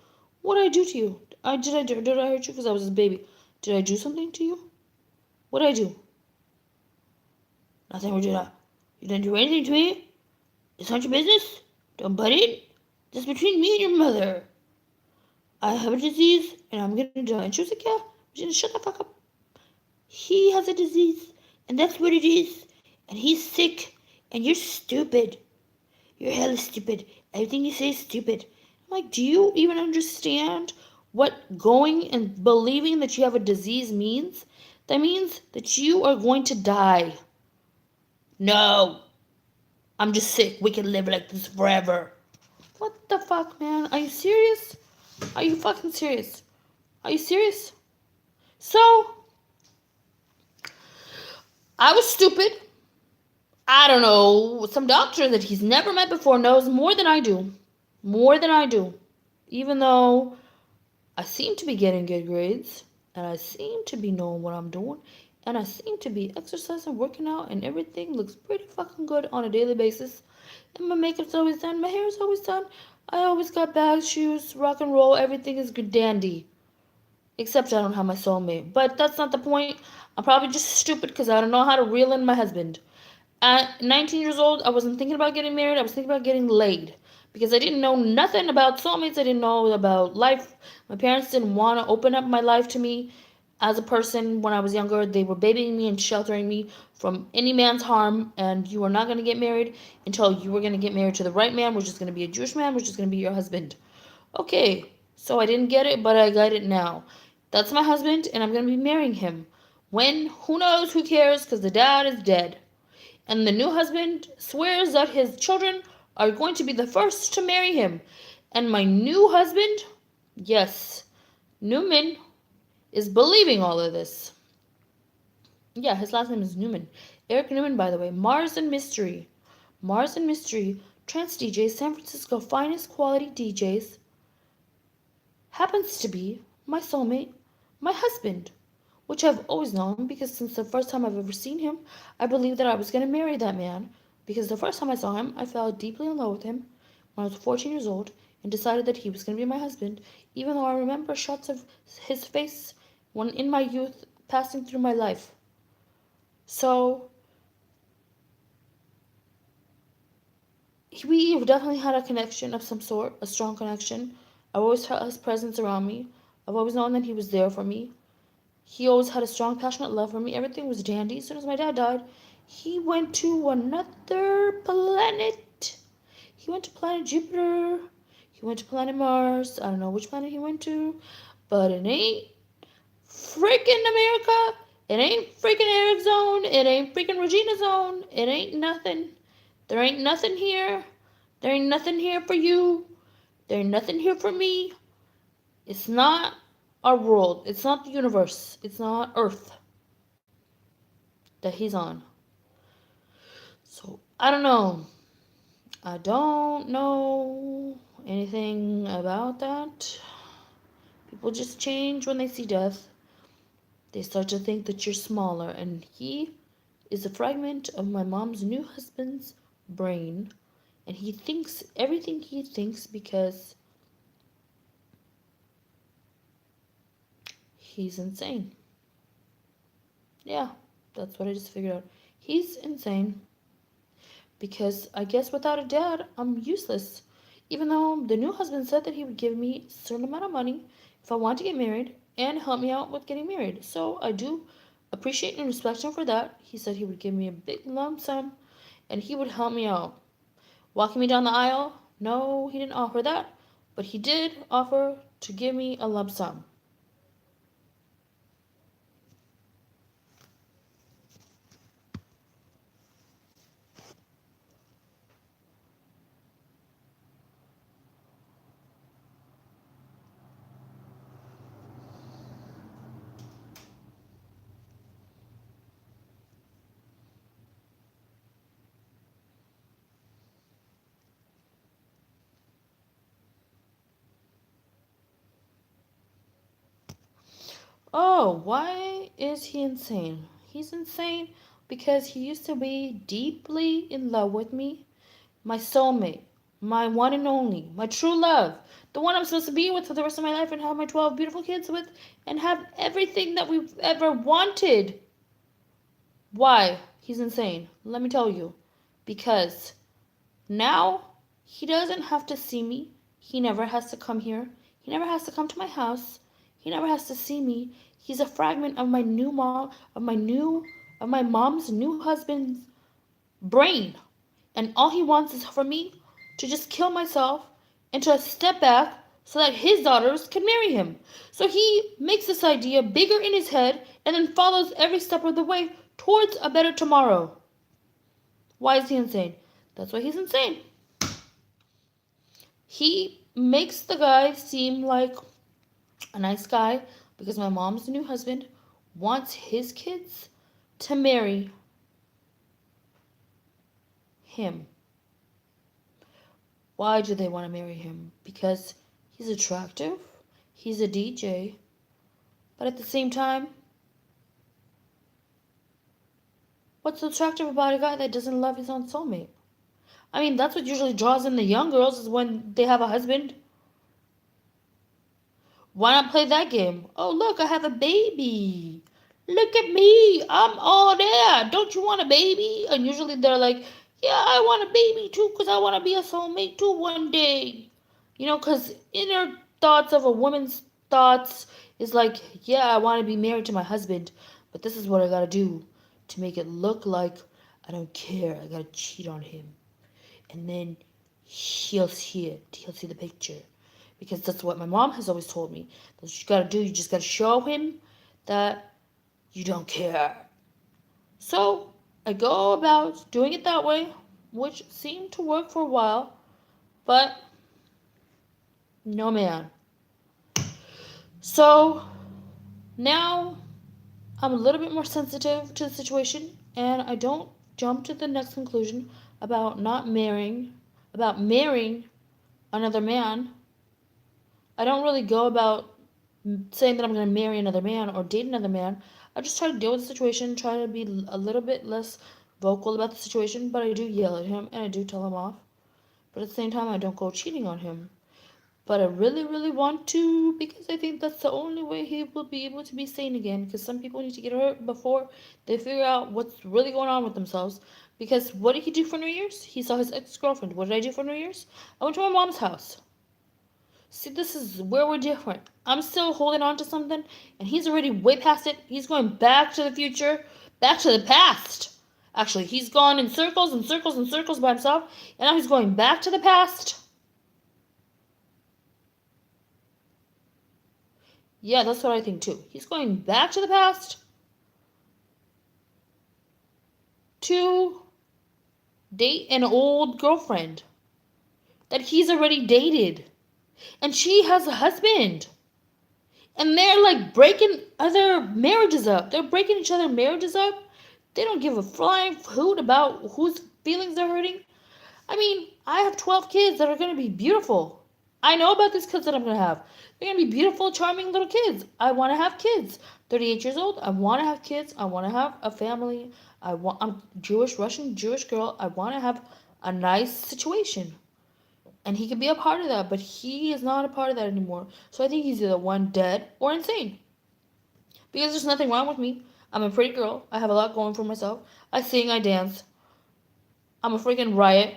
What did I do to you? Did I hurt you because I was his baby? Did I do something to you? What did I do? Nothing, Regina. You didn't do anything to me. It's not your business. Don't butt in. That's between me and your mother. I have a disease and I'm gonna die. And she was like, yeah, Regina, shut the fuck up. He has a disease and that's what it is. And he's sick and you're stupid. You're hella stupid. Everything you say is stupid. I'm like, do you even understand what going and believing that you have a disease means? That means that you are going to die. No. I'm just sick. We can live like this forever. What the fuck, man? Are you serious? Are you fucking serious? Are you serious? So, I was stupid. I don't know, some doctor that he's never met before knows more than I do. More than I do. Even though I seem to be getting good grades, and I seem to be knowing what I'm doing, and I seem to be exercising, working out, and everything looks pretty fucking good on a daily basis. And my makeup's always done, my hair's always done. I always got bags, shoes, rock and roll, everything is good dandy. Except I don't have my soulmate. But that's not the point. I'm probably just stupid because I don't know how to reel in my husband. At 19 years old, I wasn't thinking about getting married. I was thinking about getting laid because I didn't know nothing about soulmates. I didn't know about life. My parents didn't want to open up my life to me as a person when I was younger. They were babying me and sheltering me from any man's harm, and you are not going to get married until you were going to get married to the right man, which is going to be a Jewish man, which is going to be your husband. Okay, so I didn't get it, but I got it now. That's my husband, and I'm going to be marrying him. When? Who knows? Who cares? Because the dad is dead. And the new husband swears that his children are going to be the first to marry him. And my new husband, yes, Newman, is believing all of this. Yeah, his last name is Newman. Eric Newman, by the way. Mars and Mystery. Mars and Mystery, trance DJs, San Francisco finest quality DJs, happens to be my soulmate, my husband, which I've always known because since the first time I've ever seen him, I believed that I was going to marry that man because the first time I saw him, I fell deeply in love with him when I was 14 years old and decided that he was going to be my husband, even though I remember shots of his face when in my youth passing through my life. So, we definitely had a connection of some sort, a strong connection. I always felt his presence around me. I've always known that he was there for me. He always had a strong, passionate love for me. Everything was dandy. As soon as my dad died, he went to another planet. He went to planet Jupiter. He went to planet Mars. I don't know which planet he went to, but it ain't freaking America. It ain't freaking Eric's zone. It ain't freaking Regina's zone. It ain't nothing. There ain't nothing here. There ain't nothing here for you. There ain't nothing here for me. It's not our world. It's not the universe. It's not Earth that he's on. So, I don't know. I don't know anything about that. People just change when they see death. They start to think that you're smaller, and he is a fragment of my mom's new husband's brain, and he thinks everything he thinks because he's insane. Yeah, that's what I just figured out. He's insane because I guess without a dad, I'm useless. Even though the new husband said that he would give me a certain amount of money if I want to get married and help me out with getting married. So I do appreciate and respect him for that. He said he would give me a big lump sum and he would help me out. Walking me down the aisle? No, he didn't offer that, but he did offer to give me a lump sum. Oh, why is he insane? He's insane because he used to be deeply in love with me, my soulmate, my one and only, my true love, the one I'm supposed to be with for the rest of my life and have my 12 beautiful kids with and have everything that we've ever wanted. Why? He's insane. Let me tell you. Because now he doesn't have to see me. He never has to come here. He never has to come to my house. He never has to see me. He's a fragment of my new mom, of my mom's new husband's brain. And all he wants is for me to just kill myself and to step back so that his daughters can marry him. So he makes this idea bigger in his head and then follows every step of the way towards a better tomorrow. Why is he insane? That's why he's insane. He makes the guy seem like a nice guy because my mom's new husband wants his kids to marry him. Why do they want to marry him? Because he's attractive, he's a DJ, but at the same time, what's so attractive about a guy that doesn't love his own soulmate? I mean, that's what usually draws in the young girls is when they have a husband. Why not play that game? Oh, look, I have a baby. Look at me. I'm all there. Don't you want a baby? And usually they're like, yeah, I want a baby too because I want to be a soulmate too one day. You know, because inner thoughts of a woman's thoughts is like, yeah, I want to be married to my husband, but this is what I got to do to make it look like I don't care. I got to cheat on him. And then he'll see it. He'll see the picture. Because that's what my mom has always told me. That's what you gotta do. You just gotta show him that you don't care. So I go about doing it that way, which seemed to work for a while, but no man. So now I'm a little bit more sensitive to the situation, and I don't jump to the next conclusion about not marrying, about marrying another man. I don't really go about saying that I'm going to marry another man or date another man. I just try to deal with the situation, try to be a little bit less vocal about the situation, but I do yell at him and I do tell him off. But at the same time, I don't go cheating on him. But I really, really want to because I think that's the only way he will be able to be sane again. Because some people need to get hurt before they figure out what's really going on with themselves. Because what did he do for New Year's? He saw his ex-girlfriend. What did I do for New Year's? I went to my mom's house. See, this is where we're different. I'm still holding on to something, and he's already way past it. He's going back to the future, back to the past. Actually, he's gone in circles and circles and circles by himself, and now he's going back to the past. Yeah, that's what I think too. He's going back to the past to date an old girlfriend that he's already dated. And she has a husband. And they're like breaking other marriages up. They're breaking each other marriages up. They don't give a flying hoot about whose feelings they're hurting. I mean, I have 12 kids that are going to be beautiful. I know about these kids that I'm going to have. They're going to be beautiful, charming little kids. I want to have kids. 38 years old. I want to have kids. I want to have a family. I'm Jewish, Russian, Jewish girl. I want to have a nice situation. And he could be a part of that, but he is not a part of that anymore. So I think he's either one dead or insane. Because there's nothing wrong with me. I'm a pretty girl. I have a lot going for myself. I sing, I dance. I'm a freaking riot.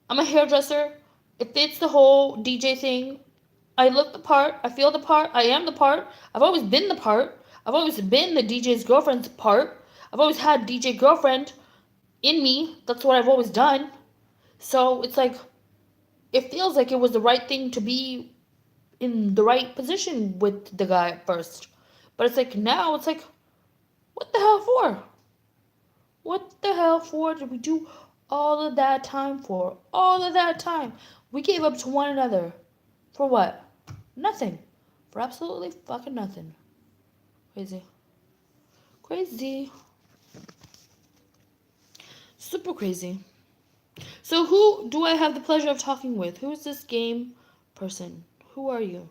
I'm a hairdresser. It fits the whole DJ thing. I look the part. I feel the part. I am the part. I've always been the part. I've always been the DJ's girlfriend's part. I've always had DJ girlfriend in me. That's what I've always done. So it's like, it feels like it was the right thing to be in the right position with the guy at first. But it's like now, it's like, what the hell for? What the hell for did we do all of that time for? All of that time. We gave up to one another. For what? Nothing. For absolutely fucking nothing. Crazy. Crazy. Super crazy. So who do I have the pleasure of talking with? Who is this game person? Who are you?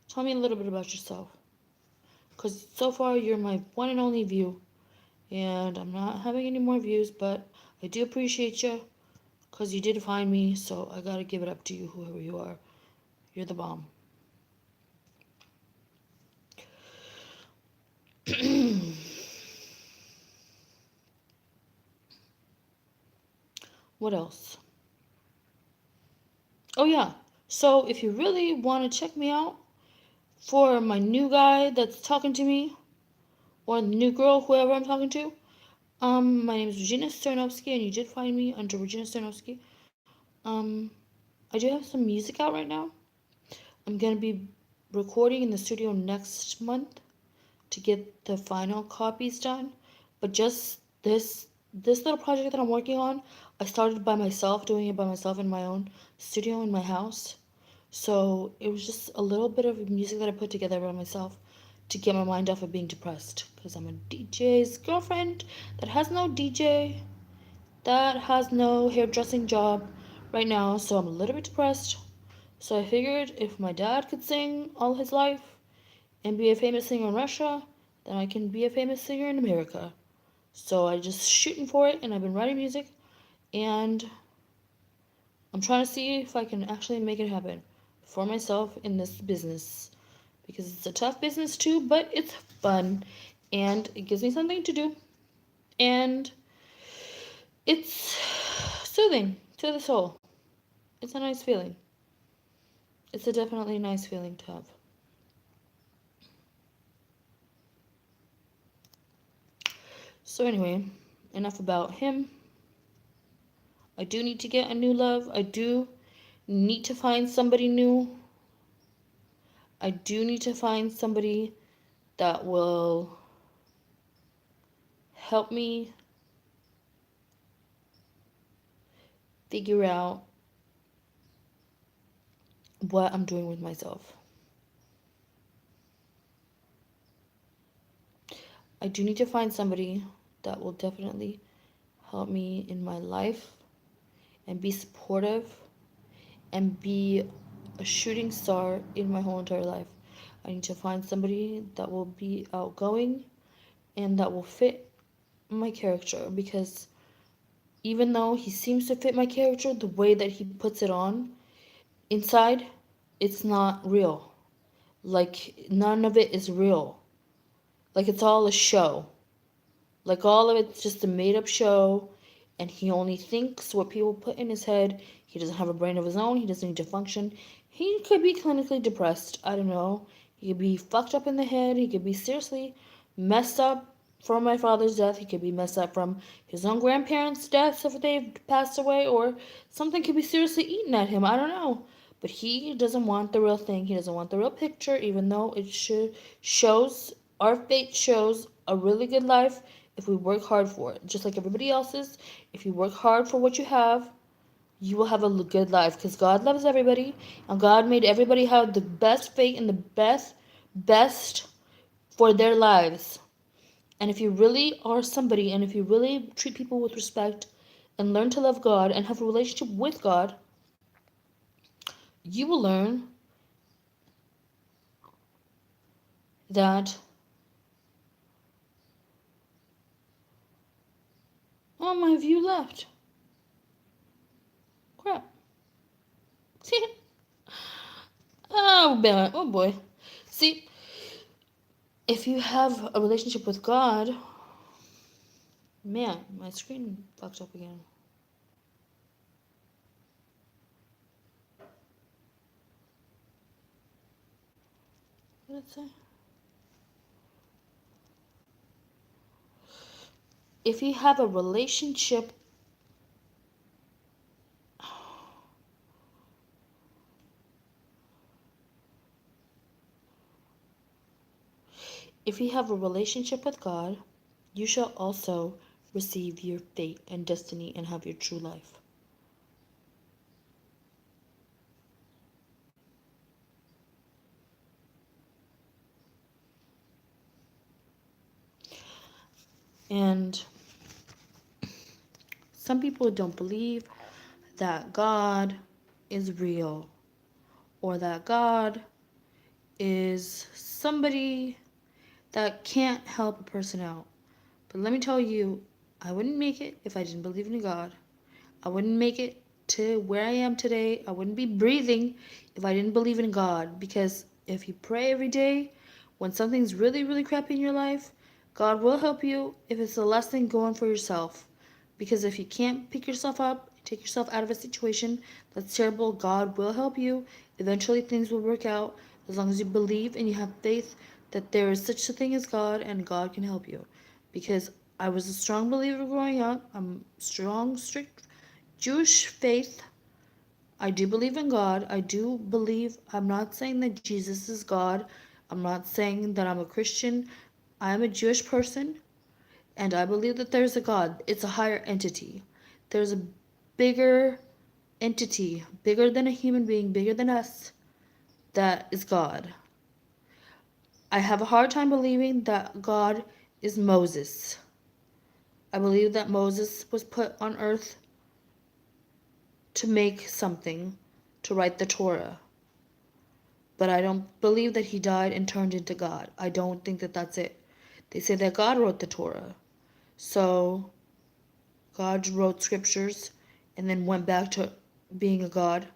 Tell me a little bit about yourself. Because so far you're my one and only view. And I'm not having any more views, but I do appreciate you. Because you did find me, so I gotta give it up to you, whoever you are. You're the bomb. What else? Oh yeah. So if you really want to check me out for my new guy that's talking to me, or the new girl, whoever I'm talking to, my name is Regina Stoyanovsky, and you did find me under Regina Stoyanovsky. I do have some music out right now. I'm gonna be recording in the studio next month to get the final copies done. But just this little project that I'm working on, I started by myself, doing it by myself in my own studio in my house. So it was just a little bit of music that I put together by myself to get my mind off of being depressed. Because I'm a DJ's girlfriend that has no DJ, that has no hairdressing job right now. So I'm a little bit depressed. So I figured if my dad could sing all his life and be a famous singer in Russia, then I can be a famous singer in America. So I just shooting for it, and I've been writing music, and I'm trying to see if I can actually make it happen for myself in this business. because it's a tough business too, but it's fun and it gives me something to do. And it's soothing to the soul. It's a nice feeling. It's a definitely nice feeling to have. So anyway, enough about him. I do need to get a new love. I do need to find somebody new. I do need to find somebody that will help me figure out what I'm doing with myself. I do need to find somebody that will definitely help me in my life and be supportive and be a shooting star in my whole entire life. I need to find somebody that will be outgoing and that will fit my character, because even though he seems to fit my character, the way that he puts it on inside, it's not real. Like, none of it is real. Like, it's all a show. Like, all of it's just a made up show, and he only thinks what people put in his head. He doesn't have a brain of his own. He doesn't need to function. He could be clinically depressed. I don't know. He could be fucked up in the head. He could be seriously messed up from my father's death. He could be messed up from his own grandparents' deaths if they've passed away, or something could be seriously eaten at him. I don't know. But he doesn't want the real thing. He doesn't want the real picture, even though it shows, our fate shows a really good life if we work hard for it. Just like everybody else's, if you work hard for what you have, you will have a good life, because God loves everybody, and God made everybody have the best fate and the best for their lives. And if you really are somebody, and if you really treat people with respect and learn to love God and have a relationship with God, you will learn that, oh, my view left. Crap. Oh boy. See, if you have a relationship with God, man, my screen fucked up again. What did it say? If you have a relationship, if you have a relationship with God, you shall also receive your fate and destiny and have your true life. And some people don't believe that God is real, or that God is somebody that can't help a person out. But let me tell you, I wouldn't make it if I didn't believe in God. I wouldn't make it to where I am today. I wouldn't be breathing if I didn't believe in God. Because if you pray every day, when something's really, really crappy in your life, God will help you if it's a lesson going for yourself. Because if you can't pick yourself up, take yourself out of a situation that's terrible, God will help you. Eventually things will work out, as long as you believe and you have faith that there is such a thing as God, and God can help you. Because I was a strong believer growing up. I'm strong, strict Jewish faith. I do believe in God. I do believe, I'm not saying that Jesus is God. I'm not saying that I'm a Christian. I am a Jewish person, and I believe that there's a God. It's a higher entity. There's a bigger entity, bigger than a human being, bigger than us, that is God. I have a hard time believing that God is Moses. I believe that Moses was put on earth to make something, to write the Torah. But I don't believe that he died and turned into God. I don't think that that's it. They say that God wrote the Torah. So God wrote scriptures and then went back to being a God.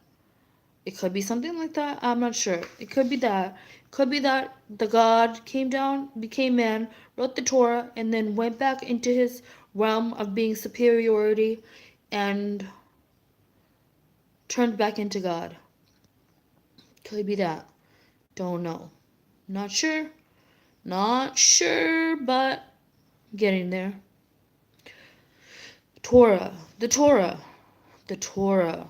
It could be something like that. I'm not sure. It could be that. Could be that the God came down, became man, wrote the Torah, and then went back into his realm of being superiority and turned back into God. Could be that. Don't know. Not sure. Not sure, but getting there. Torah. The Torah. The Torah.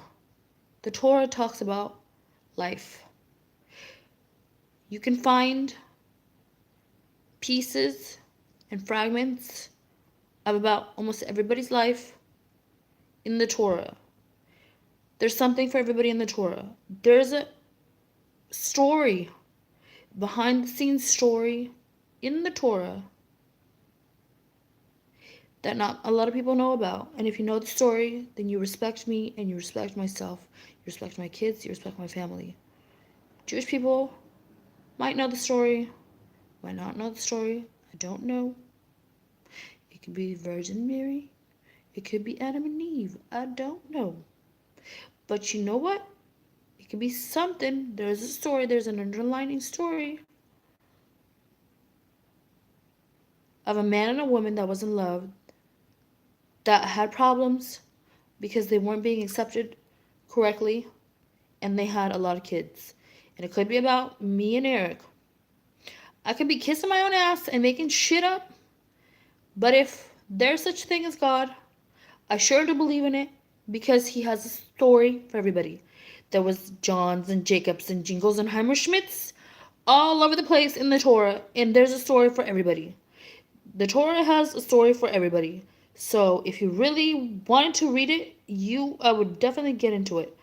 The Torah talks about life. You can find pieces and fragments of about almost everybody's life in the Torah. There's something for everybody in the Torah. There's a story, behind the scenes story in the Torah that not a lot of people know about. And if you know the story, then you respect me and you respect myself. You respect my kids, you respect my family. Jewish people might know the story, might not know the story. I don't know. It could be Virgin Mary. It could be Adam and Eve. I don't know. But you know what? It could be something. There's a story. There's an underlining story of a man and a woman that was in love, that had problems because they weren't being accepted correctly, and they had a lot of kids. And it could be about me and Eric. I could be kissing my own ass and making shit up, but if there's such a thing as God, I sure do believe in it, because he has a story for everybody. There was Johns and Jacobs and Jingles and Heimerschmidts all over the place in the Torah, and there's a story for everybody. The Torah has a story for everybody. So if you really wanted to read it, I would definitely get into it,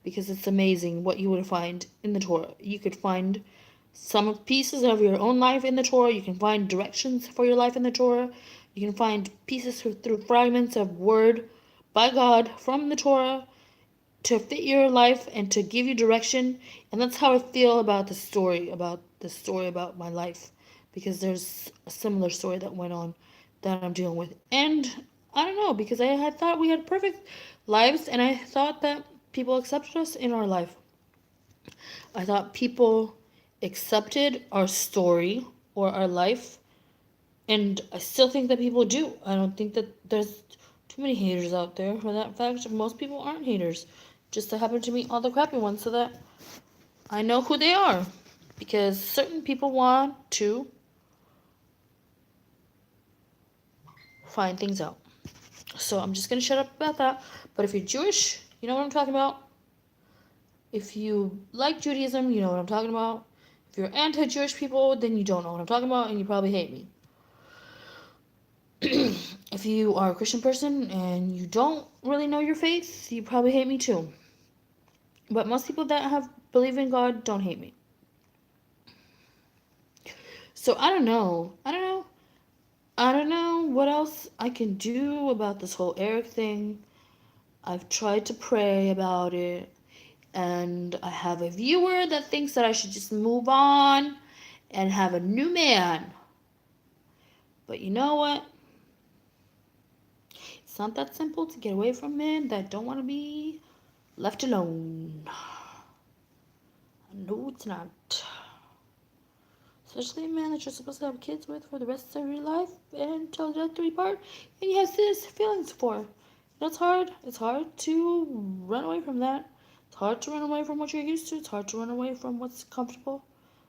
because it's amazing what you would find in the Torah. You could find some pieces of your own life in the Torah. You can find directions for your life in the Torah. You can find pieces through fragments of word by God from the Torah to fit your life and to give you direction. And that's how I feel about the story about my life, because there's a similar story that went on that I'm dealing with. And I don't know, because I had thought we had perfect lives, and I thought that people accepted us in our life. I thought people accepted our story or our life, and I still think that people do. I don't think that there's too many haters out there. For that fact, most people aren't haters. Just I happen to meet all the crappy ones so that I know who they are. Because certain people want to find things out. So I'm just going to shut up about that. But if you're Jewish, you know what I'm talking about. If you like Judaism, you know what I'm talking about. If you're anti-Jewish people, then you don't know what I'm talking about, and you probably hate me. If you are a Christian person and you don't really know your faith, you probably hate me too. But most people that believe in God don't hate me. So I don't know what else I can do about this whole Eric thing. I've tried to pray about it, and I have a viewer that thinks that I should just move on and have a new man. But you know what? It's not that simple to get away from men that don't want to be left alone. No, it's not. Especially a man that you're supposed to have kids with for the rest of your life until death do we part, and you have serious feelings for. That's hard. It's hard to run away from that. It's hard to run away from what you're used to. It's hard to run away from what's comfortable.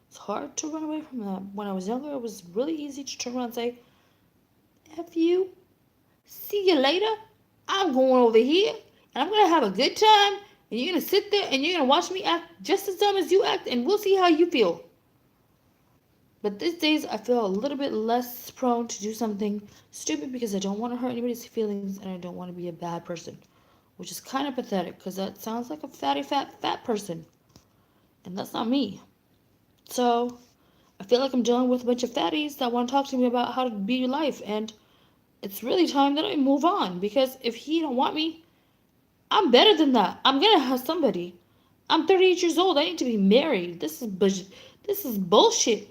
It's hard to run away from that. When I was younger, it was really easy to turn around and say, F you. See you later. I'm going over here, and I'm going to have a good time, and you're going to sit there, and you're going to watch me act just as dumb as you act, and we'll see how you feel. But these days, I feel a little bit less prone to do something stupid because I don't want to hurt anybody's feelings, and I don't want to be a bad person, which is kind of pathetic because that sounds like a fat person, and that's not me. So I feel like I'm dealing with a bunch of fatties that want to talk to me about how to be your life, and it's really time that I move on, because if he don't want me, I'm better than that. I'm gonna have somebody. I'm 38 years old. I need to be married. This is bullshit.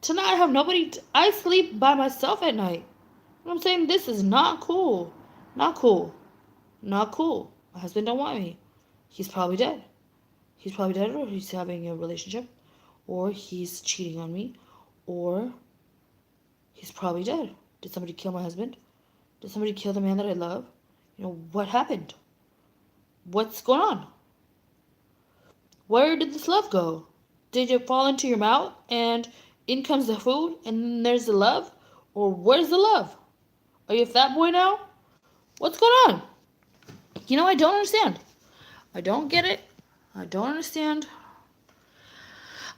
To not have nobody. I sleep by myself at night. You know what I'm saying? This is not cool. Not cool. Not cool. My husband don't want me. He's probably dead. He's probably dead, or he's having a relationship, or he's cheating on me, or he's probably dead. Did somebody kill my husband? Did somebody kill the man that I love? What happened? What's going on? Where did this love go? Did it fall into your mouth and in comes the food and then there's the love? Or where's the love? Are you a fat boy now? What's going on? I don't understand. I don't get it. I don't understand.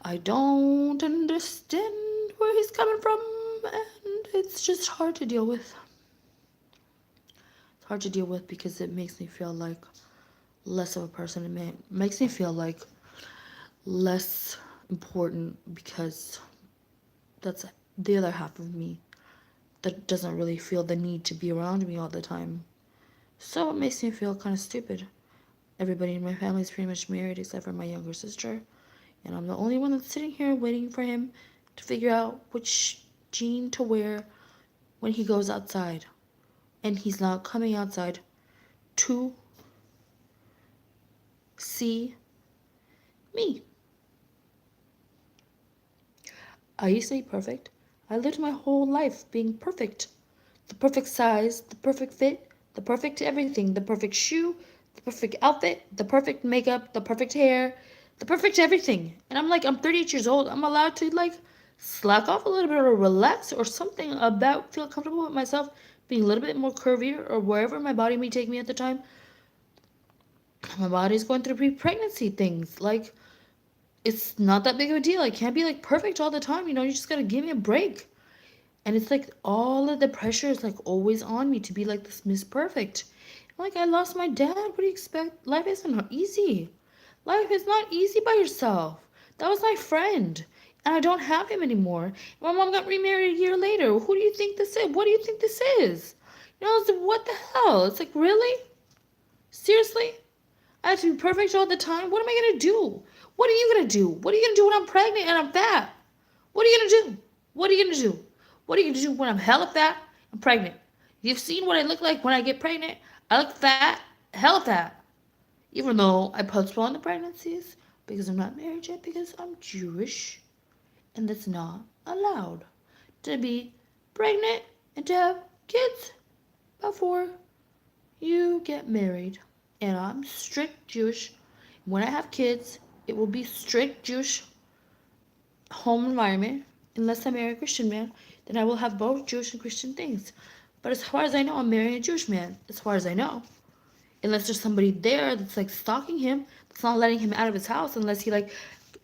I don't understand where he's coming from, and it's just hard to deal with. It's hard to deal with because it makes me feel like less of a person. It makes me feel like less important because that's the other half of me that doesn't really feel the need to be around me all the time. So it makes me feel kind of stupid. Everybody in my family is pretty much married except for my younger sister. And I'm the only one that's sitting here waiting for him to figure out which jean to wear when he goes outside. And he's not coming outside to see me. I used to be perfect. I lived my whole life being perfect. The perfect size, the perfect fit, the perfect everything, the perfect shoe, the perfect outfit, the perfect makeup, the perfect hair, the perfect everything. And I'm 38 years old. I'm allowed to slack off a little bit or relax or something about feel comfortable with myself being a little bit more curvier or wherever my body may take me at the time. My body's going through pre-pregnancy things. It's not that big of a deal. I can't be perfect all the time. You just gotta give me a break. And it's all of the pressure is always on me to be this Miss Perfect. I lost my dad. What do you expect? Life isn't easy. Life is not easy by yourself. That was my friend. And I don't have him anymore. My mom got remarried a year later. Who do you think this is? What do you think this is? What the hell? It's really? Seriously? I have to be perfect all the time? What am I going to do? What are you going to do? What are you going to do when I'm pregnant and I'm fat? What are you going to do? What are you going to do? What are you going to do when I'm hella fat and pregnant? You've seen what I look like when I get pregnant. I look fat, hella fat. Even though I postpone the pregnancies because I'm not married yet because I'm Jewish. And that's not allowed to be pregnant and to have kids before you get married. And I'm strict Jewish. When I have kids, it will be strict Jewish home environment. Unless I marry a Christian man, then I will have both Jewish and Christian things. But as far as I know, I'm marrying a Jewish man. As far as I know. Unless there's somebody there that's stalking him, that's not letting him out of his house, unless he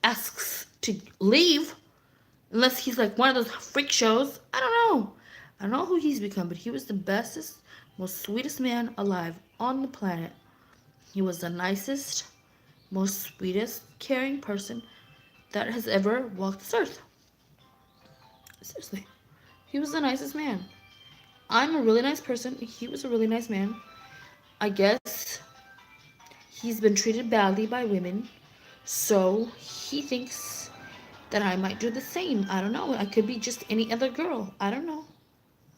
asks to leave, unless he's one of those freak shows. I don't know. I don't know who he's become, but he was the bestest, most sweetest man alive on the planet. He was the nicest, most sweetest, caring person that has ever walked this earth. Seriously. He was the nicest man. I'm a really nice person. He was a really nice man. I guess he's been treated badly by women, so he thinks that I might do the same. I don't know. I could be just any other girl. I don't know.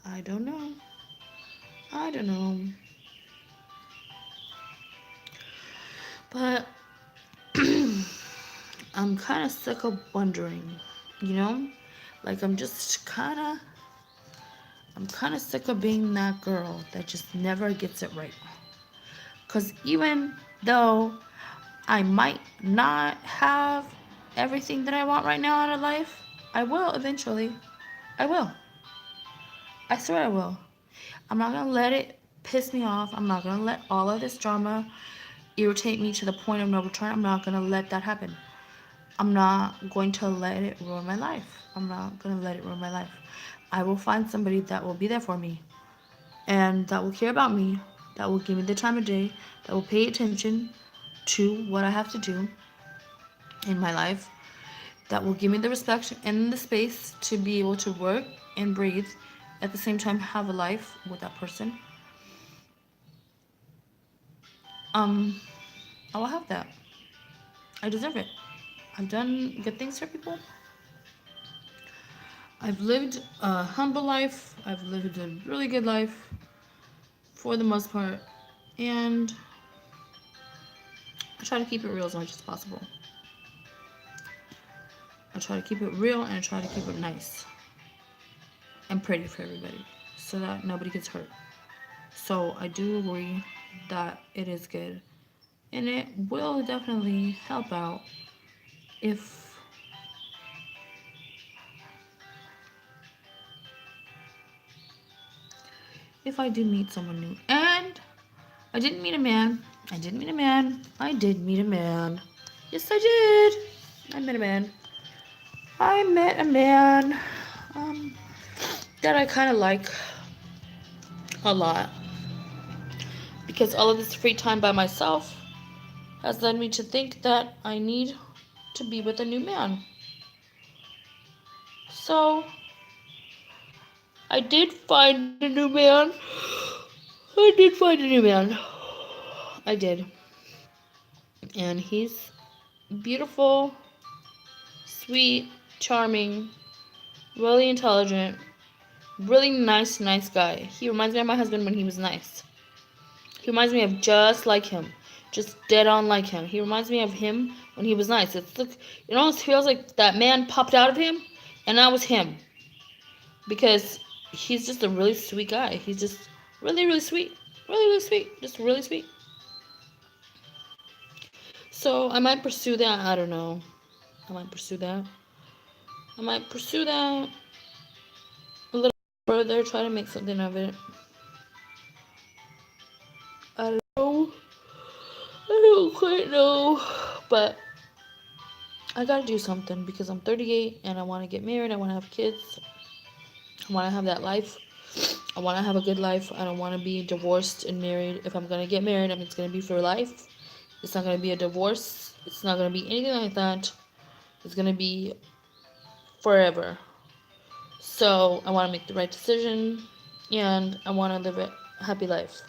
I don't know. I don't know. But I'm kind of sick of wondering, you know? I'm kind of sick of being that girl that just never gets it right. Because even though I might not have everything that I want right now out of life, I will eventually. I will. I swear I will. I'm not going to let it piss me off. I'm not going to let all of this drama irritate me to the point of no return. I'm not going to let that happen. I'm not going to let it ruin my life. I'm not going to let it ruin my life. I will find somebody that will be there for me and that will care about me, that will give me the time of day, that will pay attention to what I have to do in my life, that will give me the respect and the space to be able to work and breathe at the same time have a life with that person. I will have that. I deserve it. I've done good things for people. I've lived a humble life. I've lived a really good life for the most part. And I try to keep it real as much as possible. I try to keep it real and I try to keep it nice and pretty for everybody so that nobody gets hurt. So I do agree that it is good. And it will definitely help out if I do meet someone new. And I didn't meet a man. I did meet a man. I did meet a man. Yes, I did. I met a man. I met a man that I kind of like a lot because all of this free time by myself has led me to think that I need to be with a new man. So I did find a new man. I did find a new man. I did. And he's beautiful, sweet, charming, really intelligent, really nice guy. He reminds me of my husband when he was nice. He reminds me of just like him. Just dead on like him. He reminds me of him when he was nice. It almost feels like that man popped out of him and that was him. Because he's just a really sweet guy. He's just really sweet. Really sweet. Just really sweet. So I might pursue that. I don't know. I might pursue that. I might pursue that a little further. Try to make something of it. I don't know. I don't quite know. But I gotta do something because I'm 38 and I want to get married. I want to have kids. I want to have that life. I want to have a good life. I don't want to be divorced and married. If I'm gonna get married, it's gonna be for life. It's not gonna be a divorce. It's not gonna be anything like that. It's gonna be forever. So I want to make the right decision, and I want to live a happy life.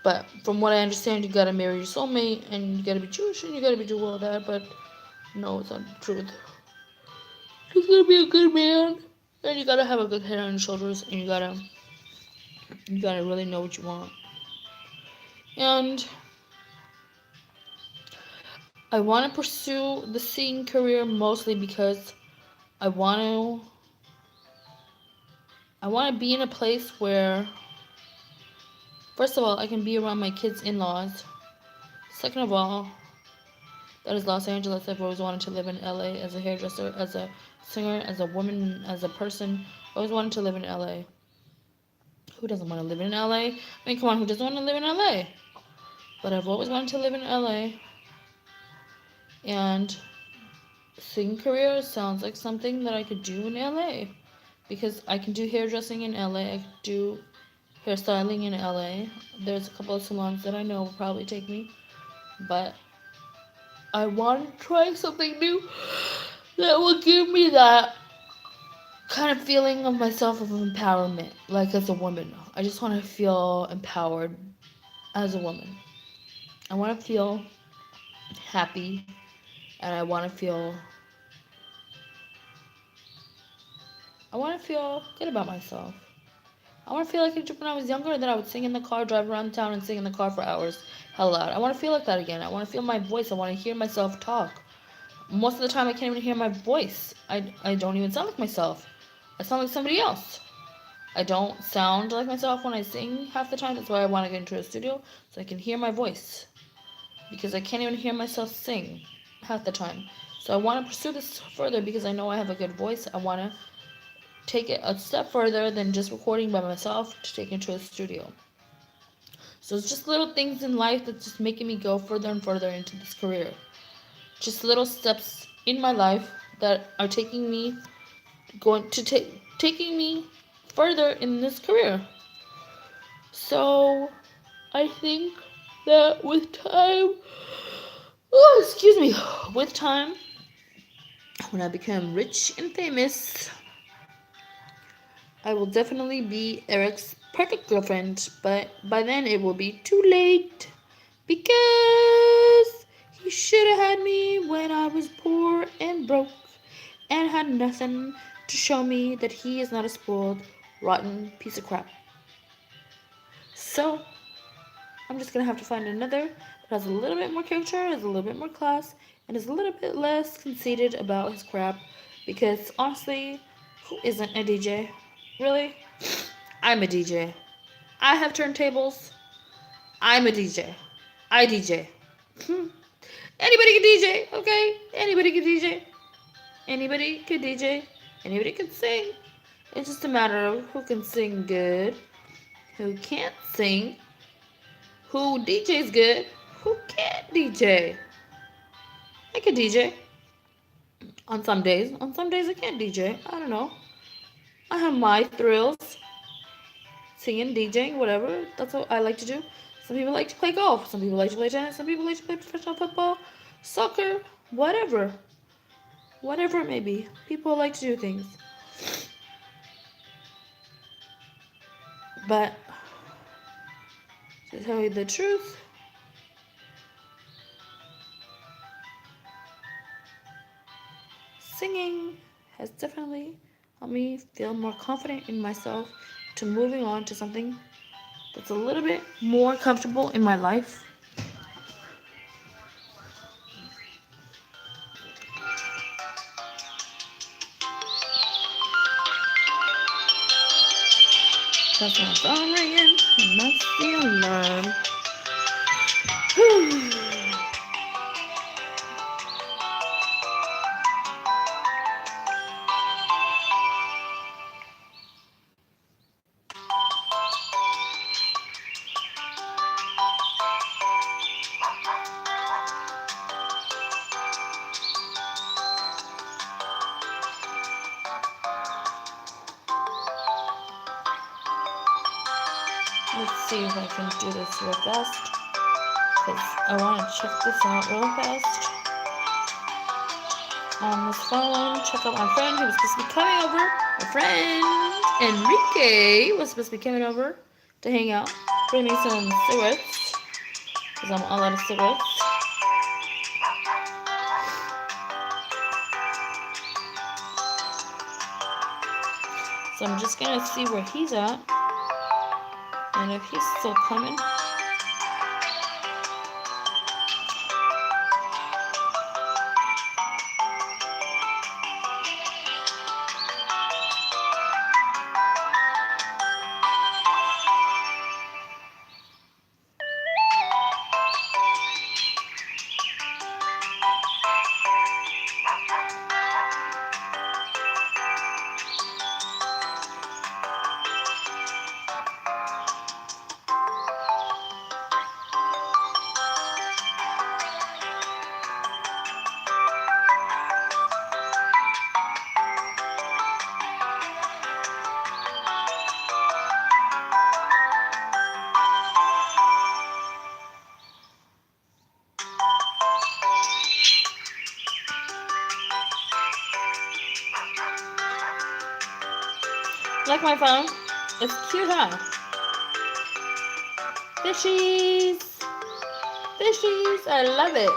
But from what I understand, you gotta marry your soulmate, and you gotta be Jewish, and you gotta be do all that. But no, it's not the truth. You gotta be a good man, and you gotta have a good head on your shoulders, and you gotta really know what you want. And I want to pursue the singing career mostly because I want to. I want to be in a place where, first of all, I can be around my kids' in-laws. Second of all, that is Los Angeles. I've always wanted to live in LA as a hairdresser, as a singer, as a woman, as a person. I always wanted to live in LA. Who doesn't want to live in LA? I mean, come on, who doesn't want to live in LA? But I've always wanted to live in LA. And singing career sounds like something that I could do in LA. Because I can do hairdressing in LA. I could do hairstyling in LA. There's a couple of salons that I know will probably take me. But I want to try something new that will give me that kind of feeling of myself of empowerment, like as a woman. I just want to feel empowered as a woman. I want to feel happy, and I want to feel good about myself. I want to feel like when I was younger that I would sing in the car, drive around town and sing in the car for hours, hell loud. I want to feel like that again. I want to feel my voice. I want to hear myself talk. Most of the time I can't even hear my voice. I don't even sound like myself. I sound like somebody else. I don't sound like myself when I sing half the time. That's why I want to get into a studio so I can hear my voice. Because I can't even hear myself sing half the time. So I want to pursue this further because I know I have a good voice. I want to take it a step further than just recording by myself to take it to a studio. So it's just little things in life that's just making me go further and further into this career. Just little steps in my life that are taking me further in this career. So I think that with time, with time, when I become rich and famous, I will definitely be Eric's perfect girlfriend, but by then it will be too late because he should have had me when I was poor and broke and had nothing to show me that he is not a spoiled, rotten piece of crap. So I'm just gonna have to find another that has a little bit more character, has a little bit more class, and is a little bit less conceited about his crap. Because honestly, who isn't a DJ? Really? I'm a DJ. I have turntables. I'm a DJ. I DJ. Anybody can DJ, okay? Anybody can DJ. Anybody can DJ. Anybody can sing. It's just a matter of who can sing good, who can't sing, who DJs good, who can't DJ. I can DJ on some days. On some days I can't DJ. I don't know. I have my thrills, singing, DJing, whatever. That's what I like to do. Some people like to play golf. Some people like to play tennis. Some people like to play professional football, soccer, whatever. Whatever it may be. People like to do things. But to tell you the truth, singing has definitely helped me feel more confident in myself to moving on to something that's a little bit more comfortable in my life. That's my phone ringing, and that's the alarm. Let's see if I can do this real fast, because I want to check this out real fast. On this phone, check out my friend who was supposed to be coming over. My friend Enrique was supposed to be coming over to hang out, bring me some cigarettes, because I'm all out of cigarettes. So I'm just gonna see where he's at, and if he's still coming. Like my phone? It's cute, huh? Fishies! Fishies! I love it.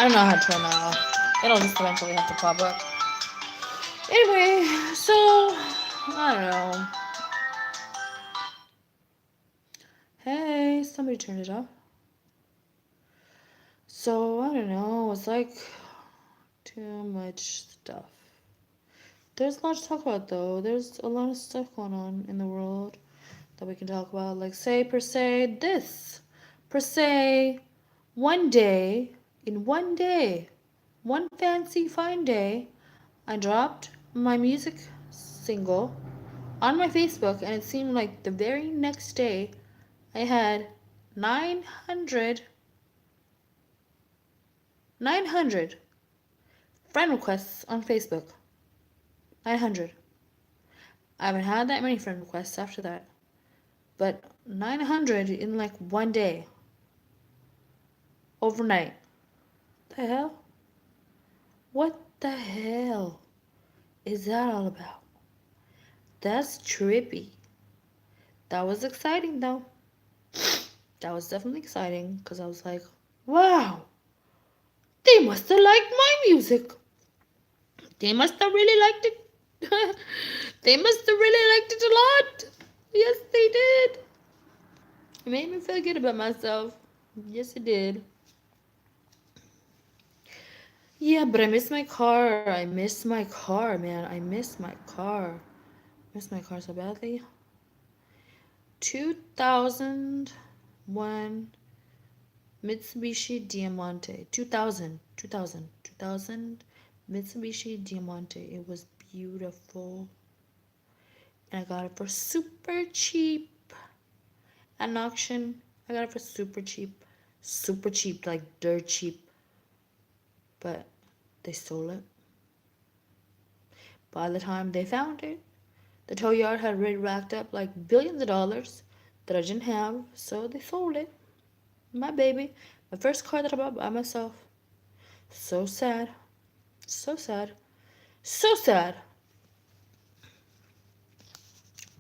I don't know how to turn that off. It'll just eventually have to pop up. Anyway, so I don't know. Hey, somebody turned it off. So I don't know. It's like too much stuff. There's a lot to talk about though. There's a lot of stuff going on in the world that we can talk about. Like say per se this. Per se one day, in one day, one fancy fine day, I dropped my music single on my Facebook, and it seemed like the very next day I had 900 friend requests on Facebook. 900. I haven't had that many friend requests after that. But 900 in like one day. Overnight. The hell? What the hell is that all about? That's trippy. That was exciting though. That was definitely exciting because I was like, wow, they must have liked my music. They must have really liked it. They must have really liked it a lot. Yes, they did. It made me feel good about myself. Yes, it did. Yeah, but I miss my car. I miss my car, man. I miss my car. I miss my car so badly. 2001 Mitsubishi Diamante. 2000 Mitsubishi Diamante. It was beautiful. And I got it for super cheap. At an auction, I got it for super cheap. Super cheap, like dirt cheap. But they stole it. By the time they found it, the tow yard had already racked up like billions of dollars that I didn't have, so they sold it. My baby. My first car that I bought by myself. So sad. So sad. So sad.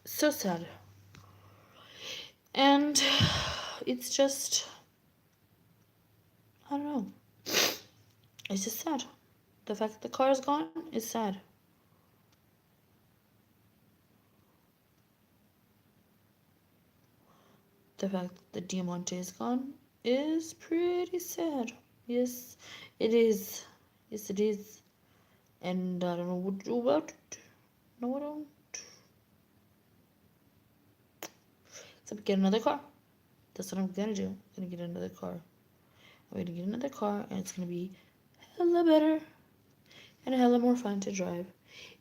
So sad. And it's just, I don't know. It's just sad. The fact that the car is gone is sad. The fact that the Diamante is gone is pretty sad. Yes, it is. Yes, it is. And I don't know what to do about it. No, I don't. Except get another car. That's what I'm gonna do. I'm gonna get another car. I'm gonna get another car, and it's gonna be hella better and hella more fun to drive.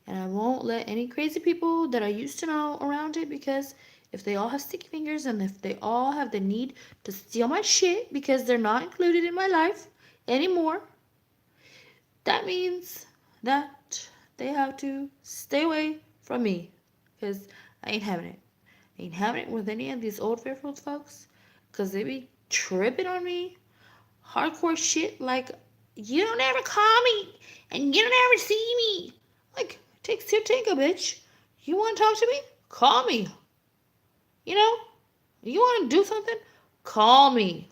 And I won't let any crazy people that I used to know around it, because if they all have sticky fingers and if they all have the need to steal my shit because they're not included in my life anymore, that means that they have to stay away from me, because I ain't having it. I ain't having it with any of these old fearful folks, because they be tripping on me. Hardcore shit like, you don't ever call me and you don't ever see me. Like, takes two to tango, bitch. You want to talk to me? Call me. You know? You want to do something? Call me.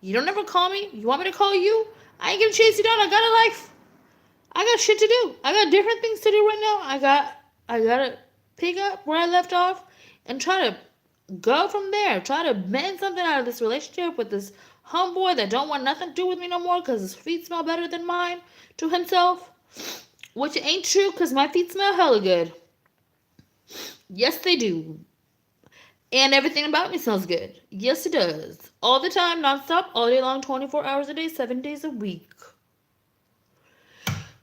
You don't ever call me? You want me to call you? I ain't gonna chase you down. I got a life. I got shit to do. I got different things to do right now. I gotta pick up where I left off and try to go from there. Try to mend something out of this relationship with this homeboy that don't want nothing to do with me no more because his feet smell better than mine to himself. Which ain't true, because my feet smell hella good. Yes, they do. And everything about me smells good. Yes, it does. All the time, nonstop, all day long, 24 hours a day, 7 days a week.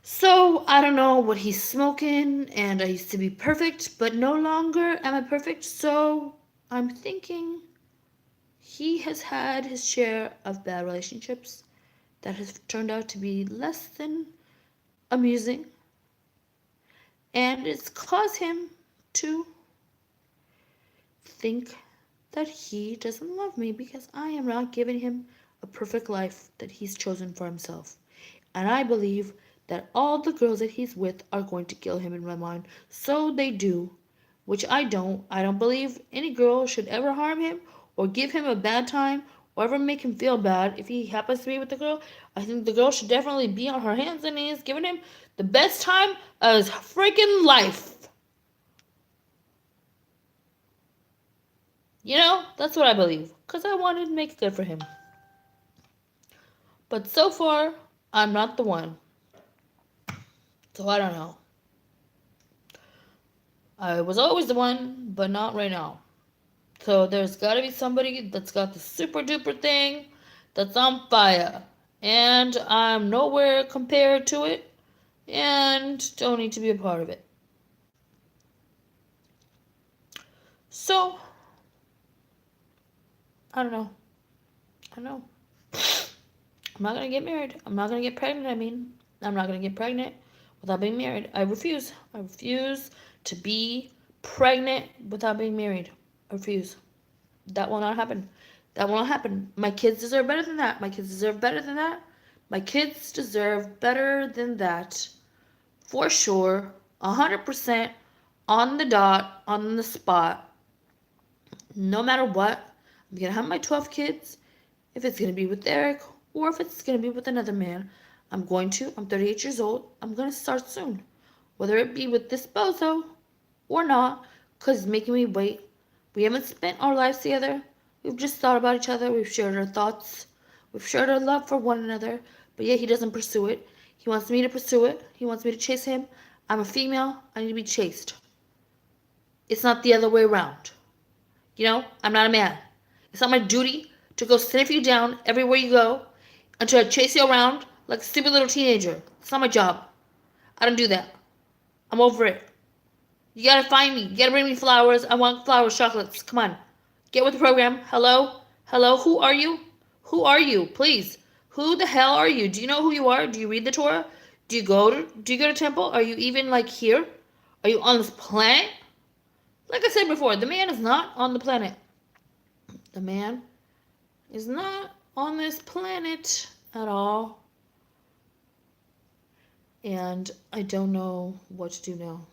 So, I don't know what he's smoking, and I used to be perfect, but no longer am I perfect, so I'm thinking he has had his share of bad relationships that has turned out to be less than amusing, and it's caused him to think that he doesn't love me because I am not giving him a perfect life that he's chosen for himself. And I believe that all the girls that he's with are going to kill him in my mind. So they do, which I don't. I don't believe any girl should ever harm him or give him a bad time whatever make him feel bad. If he happens to be with the girl, I think the girl should definitely be on her hands and knees, giving him the best time of his freaking life. You know, that's what I believe, because I wanted to make it good for him. But so far, I'm not the one. So I don't know. I was always the one, but not right now. So there's got to be somebody that's got the super duper thing that's on fire. And I'm nowhere compared to it. And don't need to be a part of it. So, I don't know. I know. I'm not going to get married. I'm not going to get pregnant, I mean. I'm not going to get pregnant without being married. I refuse. I refuse to be pregnant without being married. I refuse. That will not happen. That will not happen. My kids deserve better than that. My kids deserve better than that. My kids deserve better than that. For sure. 100% on the dot, on the spot. No matter what, I'm going to have my 12 kids. If it's going to be with Eric or if it's going to be with another man, I'm going to. I'm 38 years old. I'm going to start soon. Whether it be with this bozo or not, because it's making me wait. We haven't spent our lives together. We've just thought about each other. We've shared our thoughts. We've shared our love for one another. But yet he doesn't pursue it. He wants me to pursue it. He wants me to chase him. I'm a female. I need to be chased. It's not the other way around. You know, I'm not a man. It's not my duty to go sniff you down everywhere you go and try to chase you around like a stupid little teenager. It's not my job. I don't do that. I'm over it. You gotta find me. You gotta bring me flowers. I want flowers, chocolates. Come on. Get with the program. Hello? Hello? Who are you? Who are you? Please. Who the hell are you? Do you know who you are? Do you read the Torah? Do you go to temple? Are you even like here? Are you on this planet? Like I said before, the man is not on the planet. The man is not on this planet at all. And I don't know what to do now.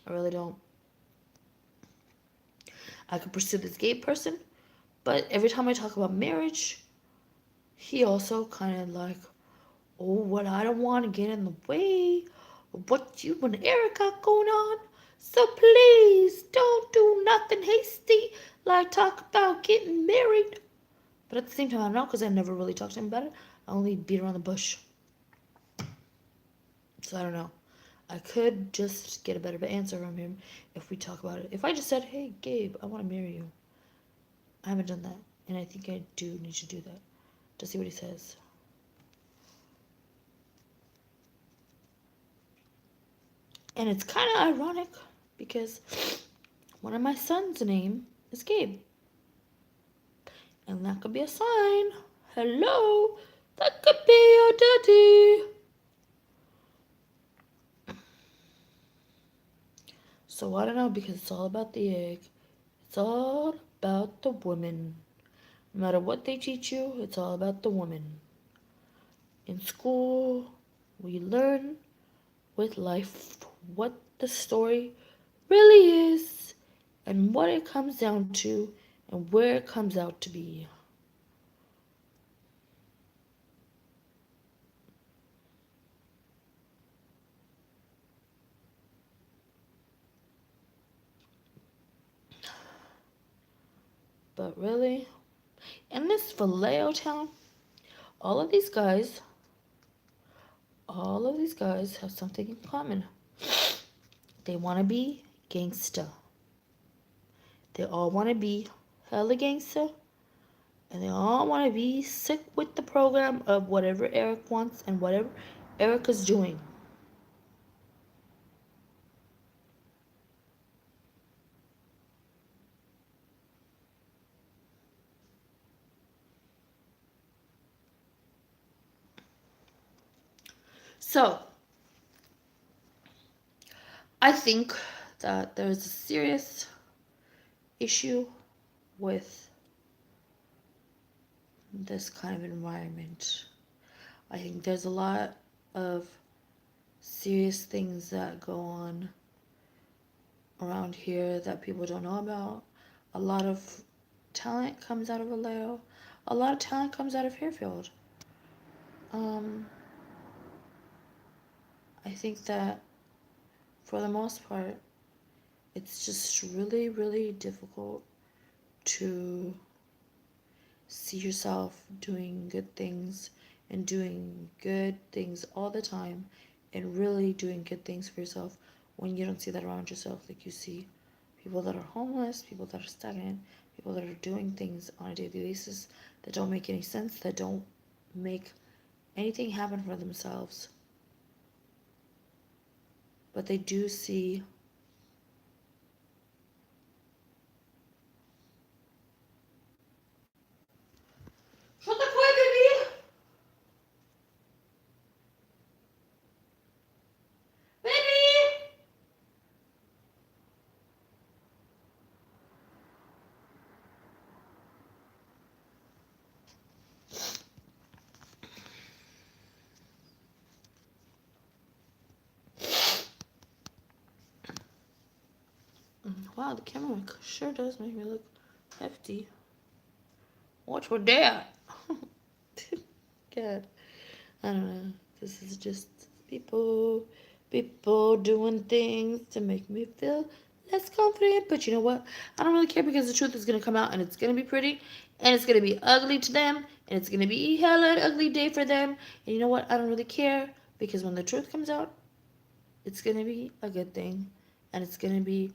I really don't. I could pursue this gay person, but every time I talk about marriage, he also kind of like, oh, what I don't want to get in the way of what you and Eric got going on. So please don't do nothing hasty like talk about getting married. But at the same time, I don't know because I never really talked to him about it. I only beat around the bush. So I don't know. I could just get a better answer from him if we talk about it. If I just said, hey, Gabe, I want to marry you. I haven't done that. And I think I do need to do that. To see what he says. And it's kind of ironic because one of my son's name is Gabe. And that could be a sign. Hello, that could be your daddy. So I don't know, because it's all about the egg. It's all about the woman. No matter what they teach you, it's all about the woman. In school, we learn with life what the story really is and what it comes down to and where it comes out to be. But really, in this Vallejo town, all of these guys have something in common. They want to be gangsta. They all want to be hella gangsta. And they all want to be sick with the program of whatever Eric wants and whatever Eric is doing. So, I think that there's a serious issue with this kind of environment. I think there's a lot of serious things that go on around here that people don't know about. A lot of talent comes out of Vallejo. a lot of talent comes out of Fairfield. Um, I think that for the most part, it's just really, really difficult to see yourself doing good things and doing good things all the time and really doing good things for yourself when you don't see that around yourself. Like you see people that are homeless, people that are stagnant, people that are doing things on a daily basis that don't make any sense, that don't make anything happen for themselves. But they do see. Shut the fuck, baby! Baby! Wow, the camera sure does make me look hefty. Watch what that. God, I don't know. This is just people doing things to make me feel less confident. But you know what? I don't really care because the truth is gonna come out and it's gonna be pretty and it's gonna be ugly to them and it's gonna be hella ugly day for them. And you know what? I don't really care because when the truth comes out, it's gonna be a good thing and it's gonna be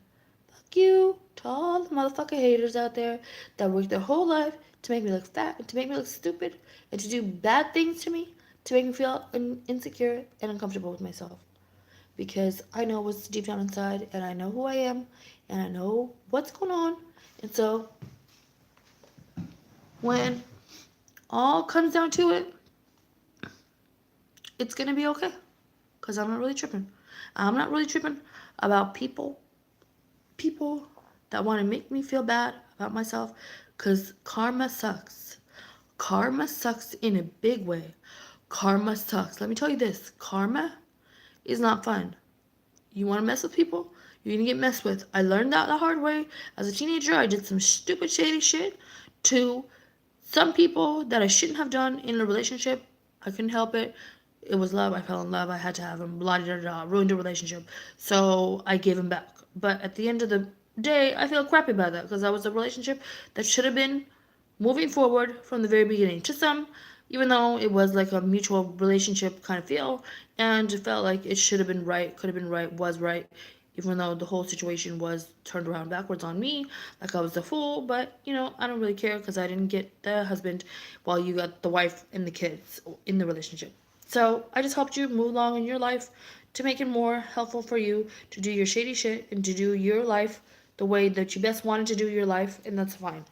fuck you to all the motherfucking haters out there that work their whole life to make me look fat and to make me look stupid and to do bad things to me to make me feel insecure and uncomfortable with myself. Because I know what's deep down inside and I know who I am and I know what's going on. And so when all comes down to it, it's gonna be okay. Because I'm not really tripping. I'm not really tripping about people that want to make me feel bad about myself because karma sucks. Karma sucks in a big way. Karma sucks. Let me tell you this, karma is not fun. You want to mess with people, you're going to get messed with. I learned that the hard way. As a teenager, I did some stupid, shady shit to some people that I shouldn't have done in a relationship. I couldn't help it. It was love. I fell in love. I had to have him. Blah, blah, blah. Ruined a relationship. So I gave him back. But at the end of the day, I feel crappy about that because that was a relationship that should have been moving forward from the very beginning. To some, even though it was like a mutual relationship kind of feel, and it felt like it should have been right, could have been right, was right, even though the whole situation was turned around backwards on me, like I was the fool. But you know, I don't really care because I didn't get the husband while you got the wife and the kids in the relationship. So I just helped you move along in your life to make it more helpful for you to do your shady shit and to do your life the way that you best wanted to do your life, and that's fine.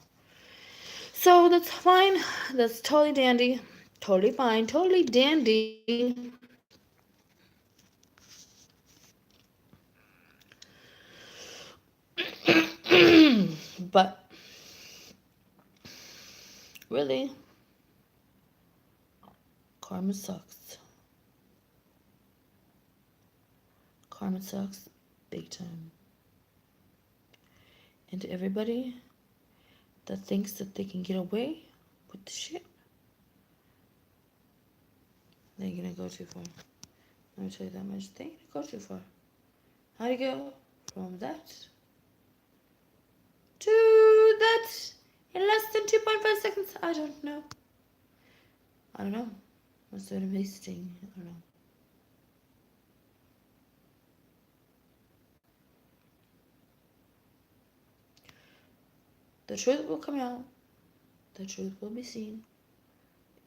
So that's fine. That's totally dandy. Totally fine. Totally dandy. But really, karma sucks. Karma sucks big time. And to everybody that thinks that they can get away with the shit, they're gonna go too far. Let me tell you that much. They ain't gonna go too far. How do you go from that to that in less than 2.5 seconds? I don't know. I don't know. Must have been amazing. I don't know. The truth will come out. The truth will be seen.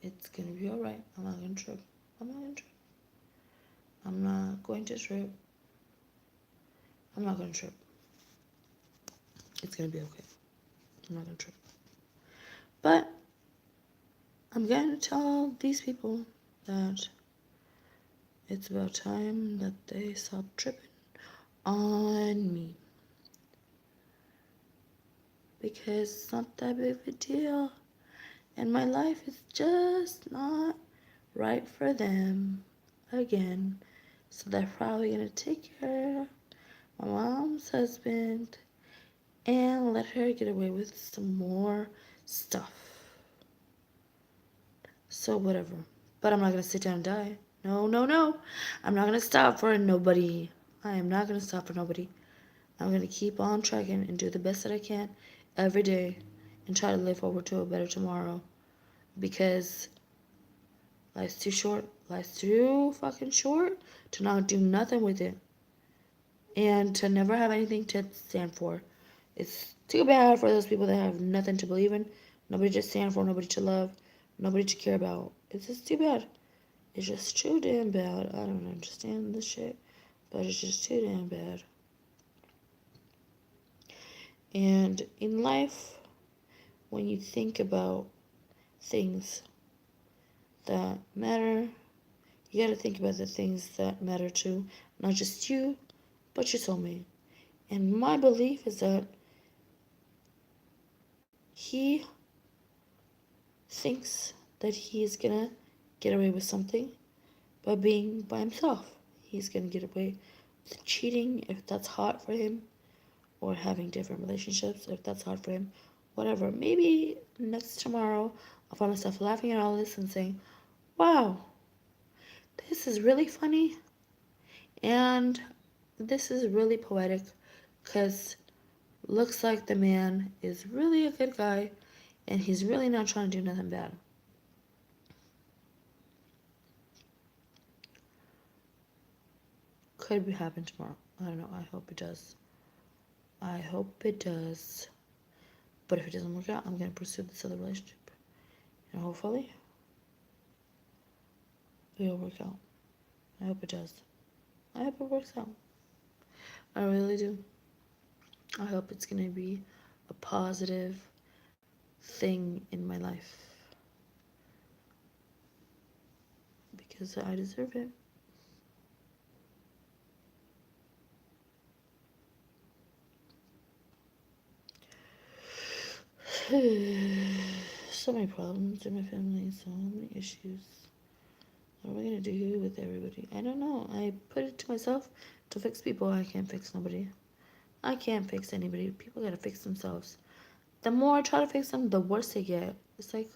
It's gonna be alright. I'm not gonna trip. I'm not gonna trip. I'm not going to trip. I'm not gonna trip. It's gonna be okay. I'm not gonna trip. But I'm gonna tell these people that it's about time that they stop tripping on me. Because it's not that big of a deal. And my life is just not right for them again. So they're probably gonna take care of my mom's husband and let her get away with some more stuff. So whatever. But I'm not going to sit down and die. No, no, no. I'm not going to stop for nobody. I am not going to stop for nobody. I'm going to keep on trucking and do the best that I can every day and try to live forward to a better tomorrow. Because life's too short. Life's too fucking short to not do nothing with it. And to never have anything to stand for. It's too bad for those people that have nothing to believe in, nobody to stand for, nobody to love, nobody to care about. It's just too bad. It's just too damn bad. I don't understand this shit, but it's just too damn bad. And in life, when you think about things that matter, you gotta think about the things that matter too. Not just you, but your soulmate. And my belief is that he thinks that he is gonna get away with something by being by himself. He's gonna get away with cheating if that's hot for him, or having different relationships if that's hard for him. Whatever. Maybe next tomorrow I'll find myself laughing at all this and saying, wow, this is really funny and this is really poetic because looks like the man is really a good guy and he's really not trying to do nothing bad. Could happen tomorrow. I don't know. I hope it does. I hope it does. But if it doesn't work out, I'm going to pursue this other relationship. And hopefully, it'll work out. I hope it does. I hope it works out. I really do. I hope it's going to be a positive thing in my life. Because I deserve it. So many problems in my family, so many issues. What are we going to do with everybody? I don't know. I put it to myself to fix people. I can't fix nobody. I can't fix anybody. People got to fix themselves. The more I try to fix them, the worse they get. It's like,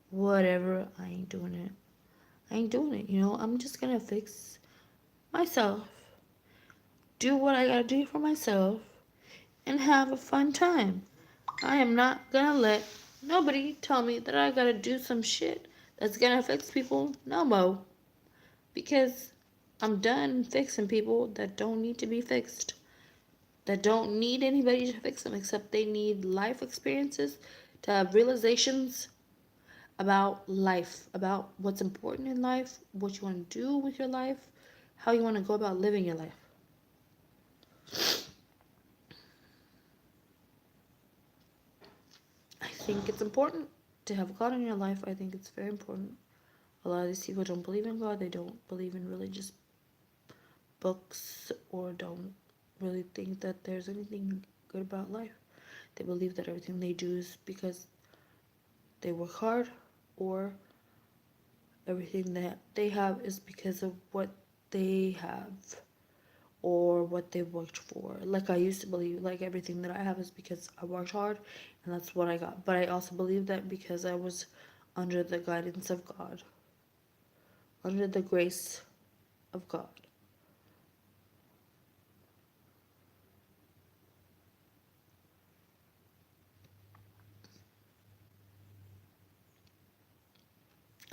whatever, I ain't doing it. I ain't doing it, you know? I'm just going to fix myself. Do what I got to do for myself. And have a fun time. I am not going to let nobody tell me that I got to do some shit that's going to fix people no more. Because I'm done fixing people that don't need to be fixed. That don't need anybody to fix them, except they need life experiences to have realizations about life, about what's important in life, what you want to do with your life, how you want to go about living your life. I think it's important to have God in your life. I think it's very important. A lot of these people don't believe in God. They don't believe in religious books or don't really think that there's anything good about life. They believe that everything they do is because they work hard, or everything that they have is because of what they have or what they worked for. Like I used to believe, like everything that I have is because I worked hard and that's what I got. But I also believe that because I was under the guidance of God, under the grace of God.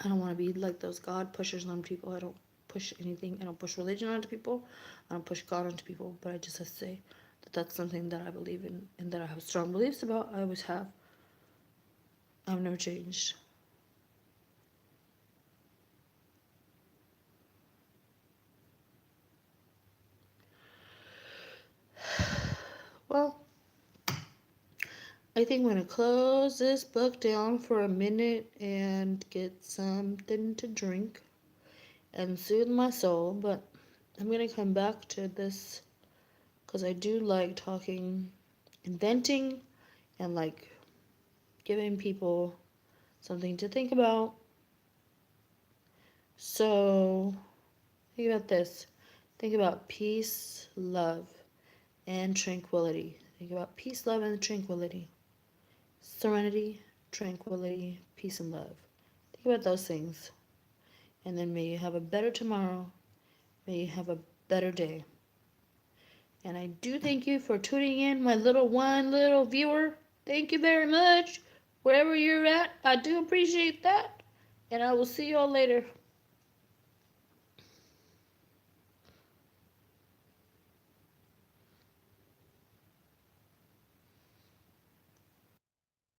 I don't want to be like those God pushers on people. I don't push anything. I don't push religion onto people. I don't push God onto people. But I just have to say that that's something that I believe in and that I have strong beliefs about. I always have. I've never changed. Well, I think I'm going to close this book down for a minute and get something to drink and soothe my soul. But I'm going to come back to this because I do like talking, inventing, and like giving people something to think about. So think about this. Think about peace, love, and tranquility. Think about peace, love, and tranquility. Serenity, tranquility, peace, and love. Think about those things. And then may you have a better tomorrow. May you have a better day. And I do thank you for tuning in, my little viewer. Thank you very much. Wherever you're at, I do appreciate that. And I will see you all later.